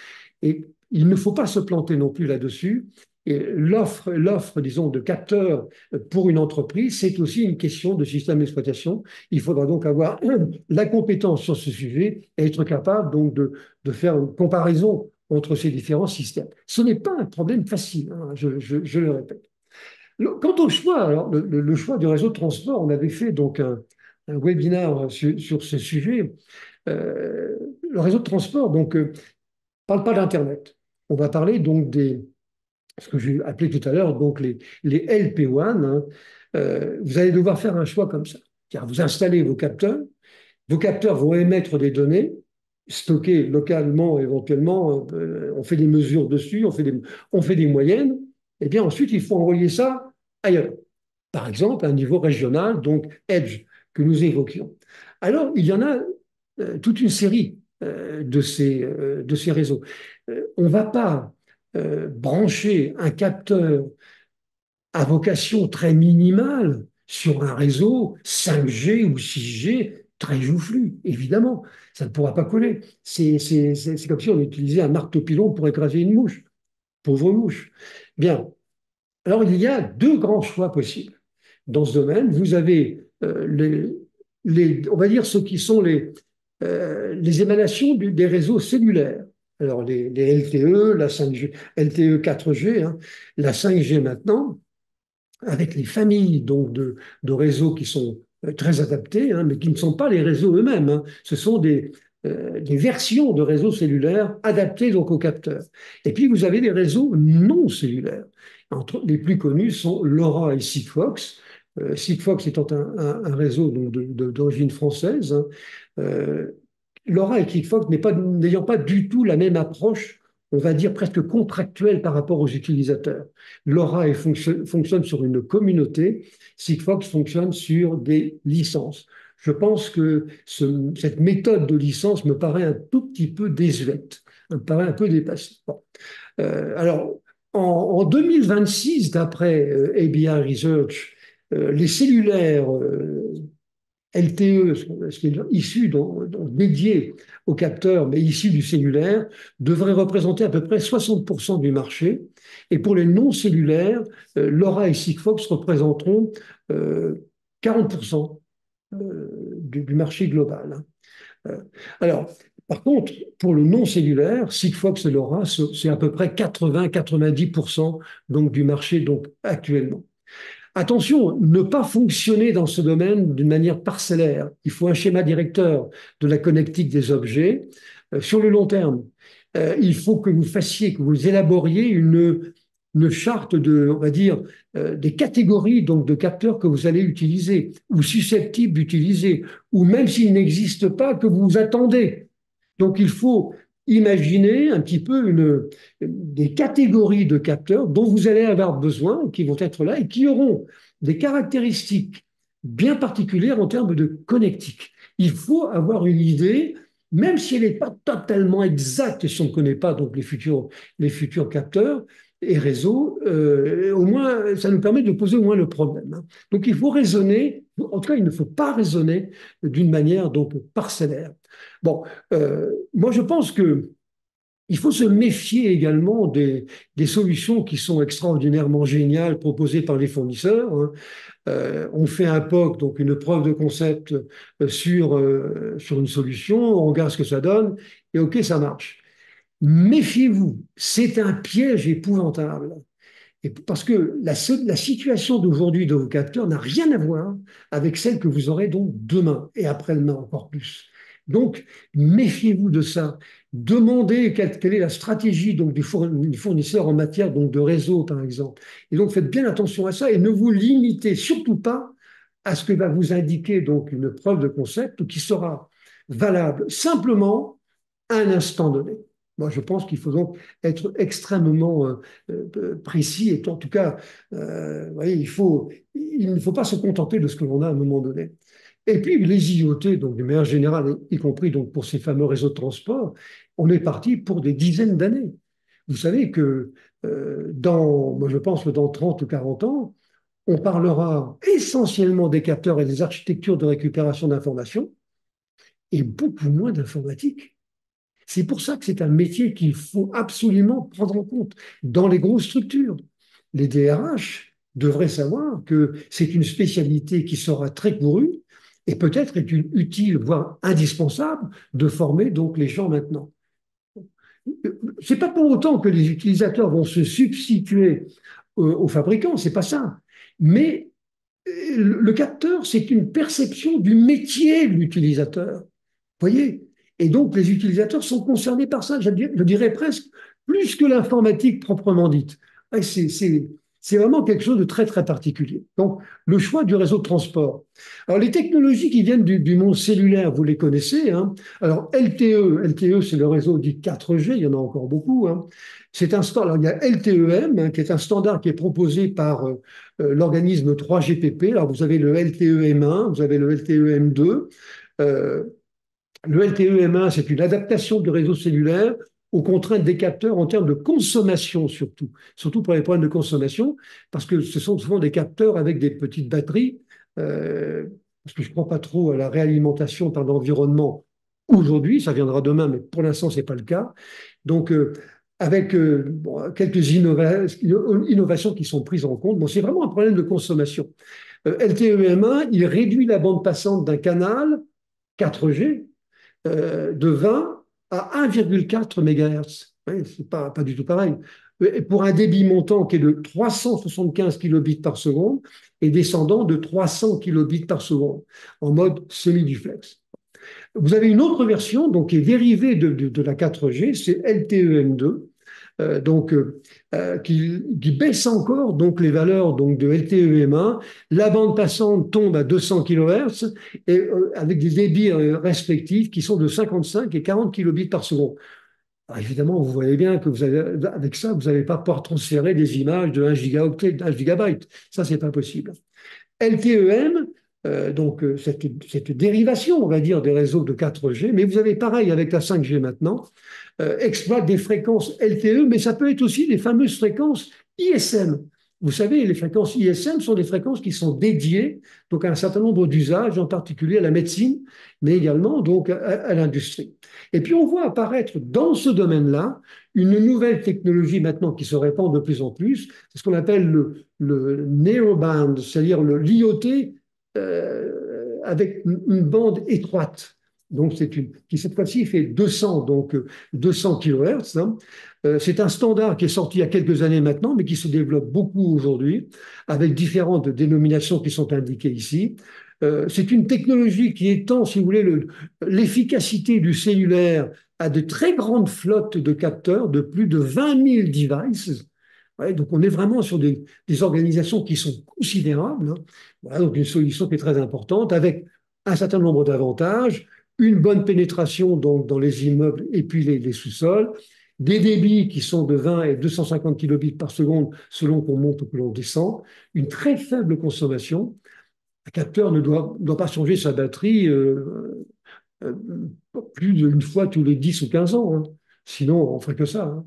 Et il ne faut pas se planter non plus là-dessus. Et disons, de capteurs pour une entreprise, c'est aussi une question de système d'exploitation. Il faudra donc avoir la compétence sur ce sujet et être capable donc de faire une comparaison entre ces différents systèmes. Ce n'est pas un problème facile, hein, je le répète. Quant au choix, alors le choix du réseau de transport, on avait fait donc un webinaire sur ce sujet. Le réseau de transport donc parle pas d'Internet. On va parler donc ce que j'ai appelé tout à l'heure donc les LP1. Hein. Vous allez devoir faire un choix comme ça. Car vous installez vos capteurs vont émettre des données stockées localement éventuellement. On fait des mesures dessus, on fait des moyennes. Et bien ensuite, il faut envoyer ça ailleurs. Par exemple, à un niveau régional, donc Edge, que nous évoquions. Alors, il y en a toute une série de ces réseaux. On ne va pas brancher un capteur à vocation très minimale sur un réseau 5G ou 6G très joufflu, évidemment. Ça ne pourra pas coller. C'est comme si on utilisait un marteau-pilon pour écraser une mouche. Pauvre mouche. Bien. Alors, il y a deux grands choix possibles. Dans ce domaine, vous avez on va dire, ce qui sont les émanations des réseaux cellulaires. Alors, les LTE, la 5G, LTE 4G, hein, la 5G maintenant, avec les familles donc de réseaux qui sont très adaptés, hein, mais qui ne sont pas les réseaux eux-mêmes. Hein. Ce sont des versions de réseaux cellulaires adaptés donc aux capteurs. Et puis vous avez des réseaux non cellulaires. Les plus connus sont LoRa et Sigfox. Sigfox étant un réseau d'origine française. Hein. Euh, LoRa et Sigfox n'ayant pas du tout la même approche, on va dire presque contractuelle par rapport aux utilisateurs. LoRa fonctionne sur une communauté, Sigfox fonctionne sur des licences. Je pense que cette méthode de licence me paraît un tout petit peu désuète, me paraît un peu dépassée. Bon. Alors, en 2026, d'après ABI Research, les cellulaires LTE, ce qui est issu, dédié au capteur, mais issu du cellulaire, devrait représenter à peu près 60% du marché. Et pour les non cellulaires, LoRa et Sigfox représenteront 40% du marché global. Hein. Alors, par contre, pour le non cellulaire, Sigfox et LoRa, c'est à peu près 80-90% donc, du marché donc, actuellement. Attention, ne pas fonctionner dans ce domaine d'une manière parcellaire. Il faut un schéma directeur de la connectique des objets. Sur le long terme, il faut que vous fassiez, que vous élaboriez une charte on va dire, des catégories donc de capteurs que vous allez utiliser ou susceptibles d'utiliser, ou même s'ils n'existent pas, que vous attendez. Donc il faut imaginer un petit peu des catégories de capteurs dont vous allez avoir besoin, qui vont être là et qui auront des caractéristiques bien particulières en termes de connectique. Il faut avoir une idée, même si elle n'est pas totalement exacte, si on ne connaît pas donc les futurs capteurs et réseaux, au moins ça nous permet de poser au moins le problème. Hein. Donc il faut raisonner, en tout cas il ne faut pas raisonner d'une manière donc parcellaire. Bon, moi je pense que il faut se méfier également des solutions qui sont extraordinairement géniales proposées par les fournisseurs. Hein. On fait un POC, donc une preuve de concept sur une solution, on regarde ce que ça donne, et OK, ça marche. Méfiez-vous, c'est un piège épouvantable. Et parce que la situation d'aujourd'hui de vos capteurs n'a rien à voir avec celle que vous aurez donc demain et après-demain encore plus. Donc, méfiez-vous de ça. Demandez quelle est la stratégie donc, du fournisseur en matière donc, de réseau, par exemple. Et donc, faites bien attention à ça et ne vous limitez surtout pas à ce que va vous indiquer donc une preuve de concept qui sera valable simplement à un instant donné. Moi, je pense qu'il faut donc être extrêmement précis et en tout cas, voyez, il ne faut pas se contenter de ce que l'on a à un moment donné. Et puis les IoT, donc de manière générale, y compris donc pour ces fameux réseaux de transport, on est parti pour des dizaines d'années. Vous savez que moi je pense que dans 30 ou 40 ans, on parlera essentiellement des capteurs et des architectures de récupération d'informations et beaucoup moins d'informatique. C'est pour ça que c'est un métier qu'il faut absolument prendre en compte dans les grosses structures. Les DRH devraient savoir que c'est une spécialité qui sera très courue et peut-être est utile, voire indispensable, de former donc les gens maintenant. C'est pas pour autant que les utilisateurs vont se substituer aux fabricants, c'est pas ça. Mais le capteur, c'est une perception du métier de l'utilisateur. Vous voyez? Et donc, les utilisateurs sont concernés par ça, je dirais presque plus que l'informatique proprement dite. C'est vraiment quelque chose de très, très particulier. Donc, le choix du réseau de transport. Alors, les technologies qui viennent du monde cellulaire, vous les connaissez, hein. Alors, LTE, c'est le réseau dit 4G, il y en a encore beaucoup, hein. C'est un standard. Alors, il y a LTE-M, hein, qui est un standard qui est proposé par l'organisme 3GPP. Alors, vous avez le LTE-M1, vous avez le LTE-M2. Euh, le LTE-M1, c'est une adaptation du réseau cellulaire aux contraintes des capteurs en termes de consommation surtout, surtout pour les problèmes de consommation, parce que ce sont souvent des capteurs avec des petites batteries, parce que je ne crois pas trop à la réalimentation par l'environnement aujourd'hui, ça viendra demain, mais pour l'instant, ce n'est pas le cas. Donc, avec bon, quelques innovations qui sont prises en compte, bon, c'est vraiment un problème de consommation. LTE-M1, il réduit la bande passante d'un canal 4G de 20 à 1,4 MHz. Ouais, c'est pas du tout pareil. Et pour un débit montant qui est de 375 kilobits par seconde et descendant de 300 kilobits par seconde en mode semi-duplex. Vous avez une autre version donc, qui est dérivée de la 4G, c'est LTE-M2, qui baisse encore donc, les valeurs donc, de LTE-M1. La bande passante tombe à 200 kHz et, avec des débits respectifs qui sont de 55 et 40 kilobits par seconde. Alors, évidemment, vous voyez bien que avec ça, vous n'allez pas pouvoir transférer des images de 1 gigaoctet, 1 gigabyte. Ça, c'est pas possible. LTE-M, cette dérivation, on va dire, des réseaux de 4G, mais vous avez pareil avec la 5G maintenant, exploite des fréquences LTE, mais ça peut être aussi des fameuses fréquences ISM. Vous savez, les fréquences ISM sont des fréquences qui sont dédiées donc, à un certain nombre d'usages, en particulier à la médecine, mais également donc, à l'industrie. Et puis on voit apparaître dans ce domaine-là une nouvelle technologie maintenant qui se répand de plus en plus, c'est ce qu'on appelle le narrowband, c'est-à-dire l'IoT avec une bande étroite. Donc, qui cette fois-ci fait 200, donc 200 kHz. Hein. C'est un standard qui est sorti il y a quelques années maintenant, mais qui se développe beaucoup aujourd'hui, avec différentes dénominations qui sont indiquées ici. C'est une technologie qui étend, si vous voulez, l'efficacité du cellulaire à de très grandes flottes de capteurs de plus de 20 000 devices. Ouais, donc on est vraiment sur des organisations qui sont considérables. Hein. Voilà, donc une solution qui est très importante, avec un certain nombre d'avantages, une bonne pénétration donc, dans les immeubles et puis les sous-sols, des débits qui sont de 20 et 250 kilobits par seconde selon qu'on monte ou que l'on descend, une très faible consommation. Un capteur ne doit pas changer sa batterie euh, plus d'une fois tous les 10 ou 15 ans. Hein. Sinon, on ne ferait que ça. Hein.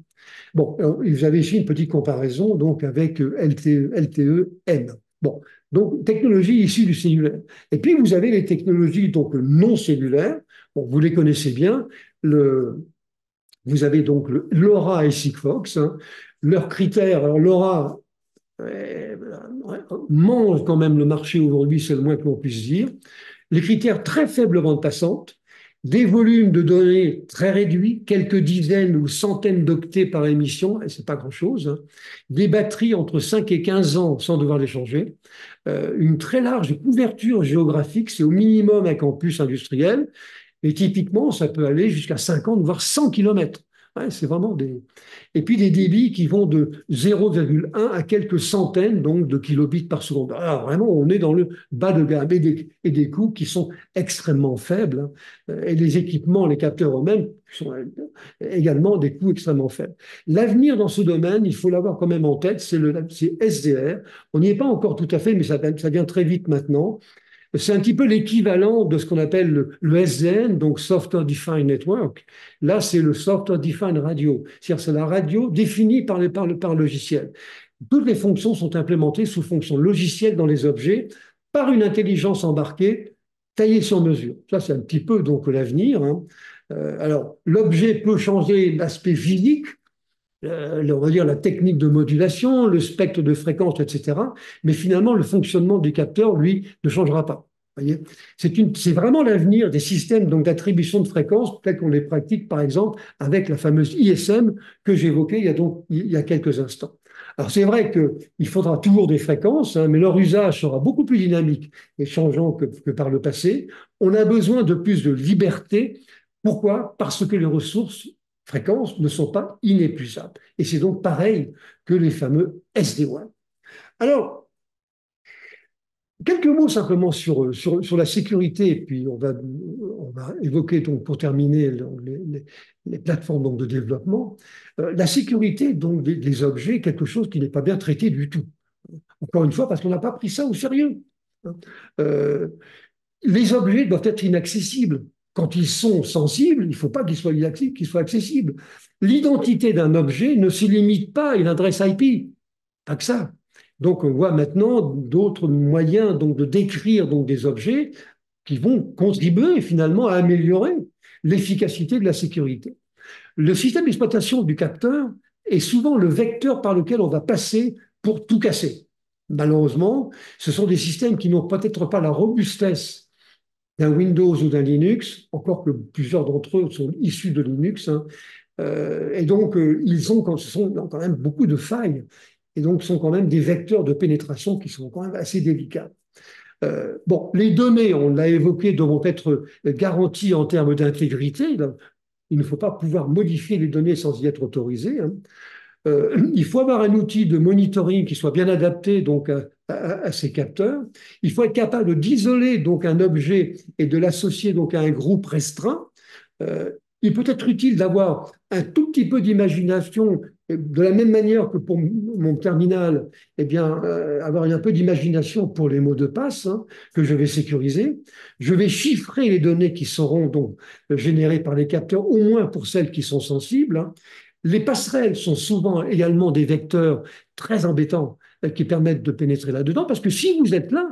Bon, vous avez ici une petite comparaison donc, avec LTE-M. Bon, donc technologie issue du cellulaire. Et puis vous avez les technologies donc non cellulaires. Bon, vous les connaissez bien. Vous avez donc le LoRa et Sigfox. Hein. Leurs critères, alors LoRa mange quand même le marché aujourd'hui, c'est le moins que l'on puisse dire. Les critères très faible bande passante, des volumes de données très réduits, quelques dizaines ou centaines d'octets par émission, et c'est pas grand-chose, hein. Des batteries entre 5 et 15 ans sans devoir les changer, une très large couverture géographique, c'est au minimum un campus industriel, et typiquement, ça peut aller jusqu'à 50, voire 100 km. Ouais, c'est vraiment des... Et puis des débits qui vont de 0,1 à quelques centaines donc, de kilobits par seconde. Alors vraiment, on est dans le bas de gamme et des coûts qui sont extrêmement faibles. Hein. Et les équipements, les capteurs eux-mêmes sont également des coûts extrêmement faibles. L'avenir dans ce domaine, il faut l'avoir quand même en tête, c'est SDR. On n'y est pas encore tout à fait, mais ça vient très vite maintenant. C'est un petit peu l'équivalent de ce qu'on appelle le SDN, donc Software Defined Network. Là, c'est le Software Defined Radio. C'est-à-dire c'est la radio définie par le logiciel. Toutes les fonctions sont implémentées sous fonction logicielle dans les objets par une intelligence embarquée taillé sur mesure. Ça, c'est un petit peu donc l'avenir, hein. Alors, l'objet peut changer l'aspect physique, on va dire la technique de modulation, le spectre de fréquence, etc. Mais finalement, le fonctionnement du capteur, lui, ne changera pas. Voyez, c'est vraiment l'avenir des systèmes donc d'attribution de fréquences tels qu'on les pratique par exemple avec la fameuse ISM que j'évoquais il y a quelques instants. Alors c'est vrai qu'il faudra toujours des fréquences, hein, mais leur usage sera beaucoup plus dynamique et changeant que par le passé. On a besoin de plus de liberté. Pourquoi? Parce que les ressources fréquences ne sont pas inépuisables. Et c'est donc pareil que les fameux SD-WAN. Alors, quelques mots simplement sur la sécurité, et puis on va évoquer donc pour terminer les plateformes donc, de développement. La sécurité donc des objets est quelque chose qui n'est pas bien traité du tout. Encore une fois, parce qu'on n'a pas pris ça au sérieux. Euh, les objets doivent être inaccessibles. Quand ils sont sensibles, il ne faut pas qu'ils soient inaccessibles, qu'ils soient accessibles. L'identité d'un objet ne se limite pas à une adresse IP, pas que ça. Donc on voit maintenant d'autres moyens donc, de décrire donc, des objets qui vont contribuer finalement à améliorer l'efficacité de la sécurité. Le système d'exploitation du capteur est souvent le vecteur par lequel on va passer pour tout casser. Malheureusement, ce sont des systèmes qui n'ont peut-être pas la robustesse d'un Windows ou d'un Linux, encore que plusieurs d'entre eux sont issus de Linux, hein. Et donc, ce sont quand même beaucoup de failles, et donc sont quand même des vecteurs de pénétration qui sont quand même assez délicats. Bon, les données, on l'a évoqué, devront être garanties en termes d'intégrité. Il ne faut pas pouvoir modifier les données sans y être autorisé, hein. Il faut avoir un outil de monitoring qui soit bien adapté donc à ces capteurs. Il faut être capable d'isoler donc un objet et de l'associer donc à un groupe restreint. Il peut être utile d'avoir un tout petit peu d'imagination, de la même manière que pour mon terminal, eh bien, avoir un peu d'imagination pour les mots de passe, hein, que je vais sécuriser. Je vais chiffrer les données qui seront donc générées par les capteurs, au moins pour celles qui sont sensibles, hein. Les passerelles sont souvent également des vecteurs très embêtants qui permettent de pénétrer là-dedans, parce que si vous êtes là,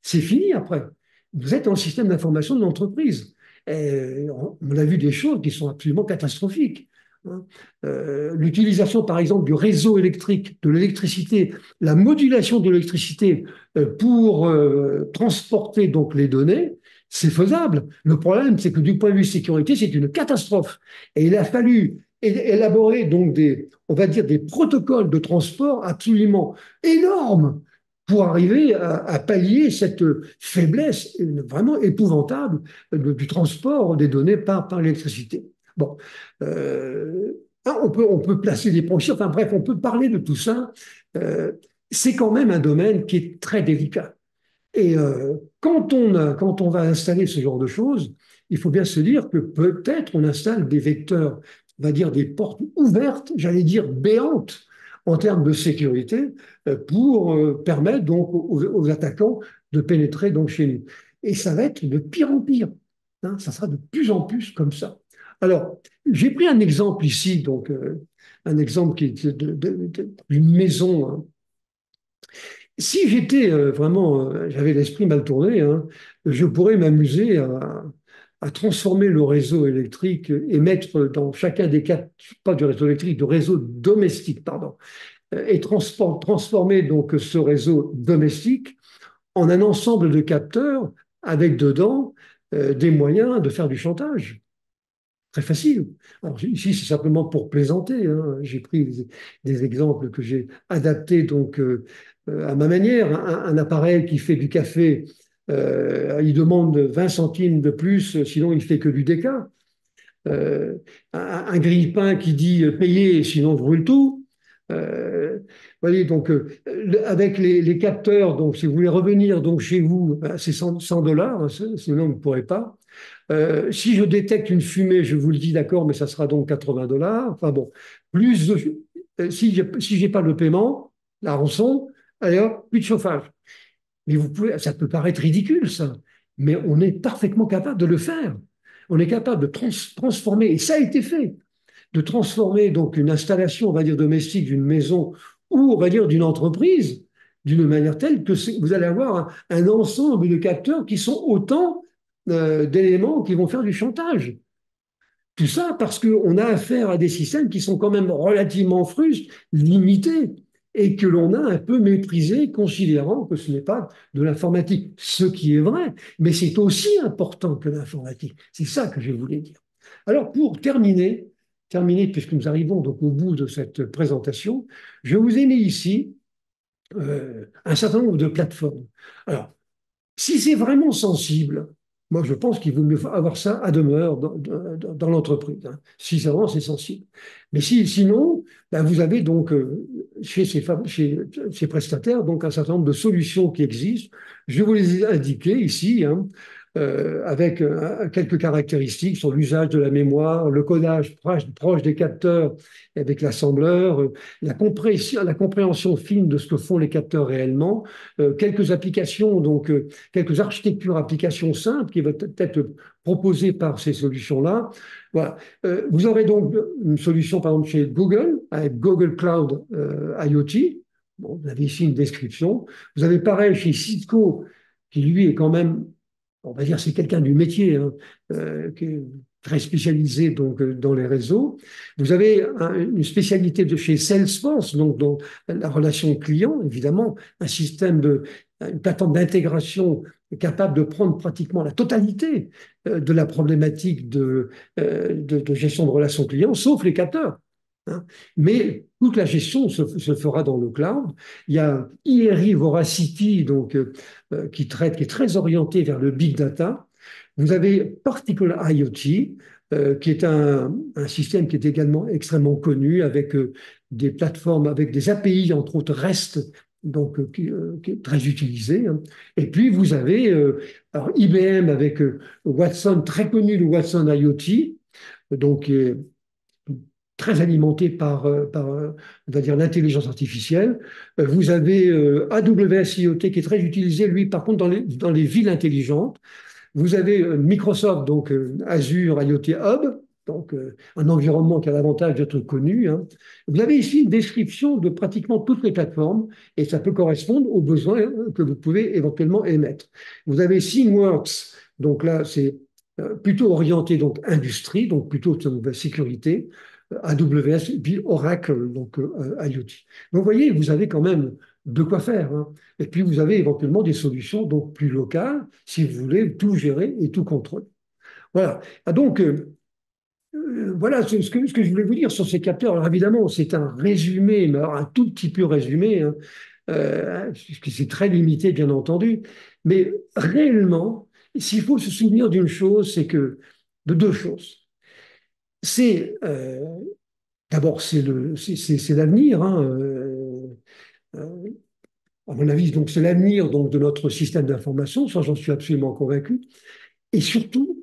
c'est fini après. Vous êtes dans le système d'information de l'entreprise. On a vu des choses qui sont absolument catastrophiques, hein. L'utilisation, par exemple, du réseau électrique, de l'électricité, la modulation de l'électricité pour transporter donc les données, c'est faisable. Le problème, c'est que du point de vue sécurité, c'est une catastrophe. Et il a fallu élaborer donc on va dire des protocoles de transport absolument énormes pour arriver à pallier cette faiblesse vraiment épouvantable du transport des données par l'électricité. Bon, on peut placer des proxys, enfin bref, on peut parler de tout ça. C'est quand même un domaine qui est très délicat. Et quand on va installer ce genre de choses, il faut bien se dire que peut-être on installe des vecteurs, on va dire des portes ouvertes, j'allais dire béantes, en termes de sécurité, pour permettre donc aux attaquants de pénétrer donc chez nous. Et ça va être de pire en pire, hein, ça sera de plus en plus comme ça. Alors, j'ai pris un exemple ici, donc un exemple qui est d'une maison, hein. Si j'étais vraiment, j'avais l'esprit mal tourné, hein, je pourrais m'amuser à transformer le réseau électrique et mettre dans chacun des quatre, pas du réseau électrique, du réseau domestique, pardon, et transformer donc ce réseau domestique en un ensemble de capteurs avec dedans des moyens de faire du chantage. Très facile. Alors, ici, c'est simplement pour plaisanter, hein. J'ai pris des exemples que j'ai adaptés donc à ma manière. Un appareil qui fait du café, il demande 20 centimes de plus, sinon il fait que du déca. Un grille-pain qui dit payer, sinon je brûle tout. Vous voyez, donc avec les capteurs, donc si vous voulez revenir donc chez vous, c'est 100 dollars, hein, sinon vous ne pourrez pas. Si je détecte une fumée, je vous le dis d'accord, mais ça sera donc 80 dollars. Enfin bon, si j'ai pas le paiement, la rançon, allez hop, plus de chauffage. Mais ça peut paraître ridicule ça, mais on est parfaitement capable de le faire. On est capable de transformer, et ça a été fait, de transformer donc une installation, on va dire domestique d'une maison ou on va dire d'une entreprise, d'une manière telle que vous allez avoir un ensemble de capteurs qui sont autant d'éléments qui vont faire du chantage. Tout ça parce qu'on a affaire à des systèmes qui sont quand même relativement frustes, limités, et que l'on a un peu méprisé, considérant que ce n'est pas de l'informatique. Ce qui est vrai, mais c'est aussi important que l'informatique. C'est ça que je voulais dire. Alors, pour terminer, puisque nous arrivons donc au bout de cette présentation, je vous ai mis ici un certain nombre de plateformes. Alors, si c'est vraiment sensible, moi je pense qu'il vaut mieux avoir ça à demeure dans l'entreprise, hein, si vraiment c'est sensible. Mais sinon, ben, vous avez donc chez ces prestataires donc un certain nombre de solutions qui existent. Je vous les ai indiquées ici, hein, avec quelques caractéristiques sur l'usage de la mémoire, le codage proche des capteurs avec l'assembleur, la compréhension fine de ce que font les capteurs réellement, quelques applications, donc quelques architectures applications simples qui vont être proposées par ces solutions-là. Voilà. Vous aurez donc une solution, par exemple, chez Google, avec Google Cloud IoT. Bon, vous avez ici une description. Vous avez pareil chez Cisco, qui lui est quand même, on va dire, c'est quelqu'un du métier, hein, qui est très spécialisé donc, dans les réseaux. Vous avez une spécialité de chez Salesforce, donc dans la relation client, évidemment, une plateforme d'intégration capable de prendre pratiquement la totalité de la problématique de gestion de relations clients, sauf les capteurs, hein. Mais toute la gestion se fera dans le cloud. Il y a IRI Voracity, donc, qui est très orienté vers le big data. Vous avez Particle IoT, qui est un système qui est également extrêmement connu, avec des plateformes, avec des API, entre autres REST, donc, qui est très utilisé, hein. Et puis, vous avez alors, IBM avec Watson, très connu, le Watson IoT, donc, qui est très alimenté par on va dire, l'intelligence artificielle. Vous avez AWS IoT qui est très utilisé, lui, par contre, dans les villes intelligentes. Vous avez Microsoft, donc Azure IoT Hub, donc un environnement qui a l'avantage d'être connu, hein. Vous avez ici une description de pratiquement toutes les plateformes et ça peut correspondre aux besoins que vous pouvez éventuellement émettre. Vous avez ThemeWorks, donc là c'est plutôt orienté donc industrie, donc plutôt de sécurité, AWS et puis Oracle, donc IoT. Donc vous voyez, vous avez quand même de quoi faire, hein. Et puis vous avez éventuellement des solutions donc plus locales si vous voulez tout gérer et tout contrôler. Voilà. Ah, donc voilà ce que je voulais vous dire sur ces capteurs. Alors évidemment, c'est un résumé, mais alors un tout petit peu résumé, hein, puisque c'est très limité bien entendu. Mais réellement, s'il faut se souvenir d'une chose, c'est que de deux choses. C'est d'abord c'est l'avenir, hein, euh, à mon avis, donc c'est l'avenir donc de notre système d'information, ça j'en suis absolument convaincu. Et surtout,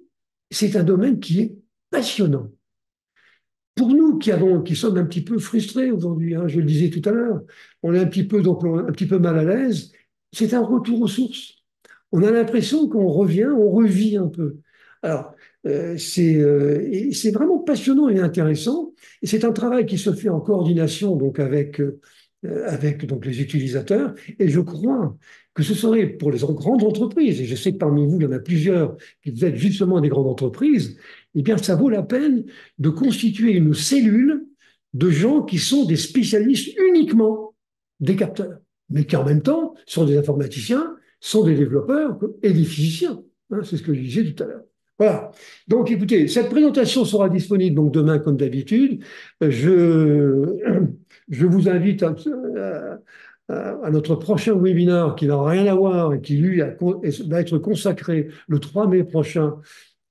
c'est un domaine qui est passionnant. Pour nous qui sommes un petit peu frustrés aujourd'hui, hein, je le disais tout à l'heure, on est un petit peu mal à l'aise. C'est un retour aux sources. On a l'impression qu'on revient, on revit un peu. Alors, c'est vraiment passionnant et intéressant. Et c'est un travail qui se fait en coordination donc avec donc les utilisateurs. Et je crois que ce serait pour les grandes entreprises, et je sais que parmi vous, il y en a plusieurs qui vous êtes justement des grandes entreprises, eh bien, ça vaut la peine de constituer une cellule de gens qui sont des spécialistes uniquement des capteurs, mais qui en même temps sont des informaticiens, sont des développeurs et des physiciens, hein, c'est ce que je disais tout à l'heure. Voilà. Donc, écoutez, cette présentation sera disponible donc demain comme d'habitude. Je vous invite à notre prochain webinaire qui n'a rien à voir et qui, lui, va être consacré le 3 mai prochain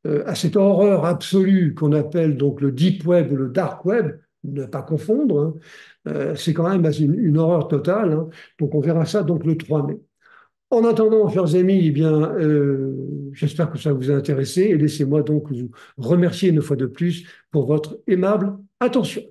à cette horreur absolue qu'on appelle donc le deep web ou le dark web, ne pas confondre, hein. C'est quand même une horreur totale, hein. Donc on verra ça donc le 3 mai. En attendant, chers amis, eh bien, j'espère que ça vous a intéressé et laissez-moi donc vous remercier une fois de plus pour votre aimable attention.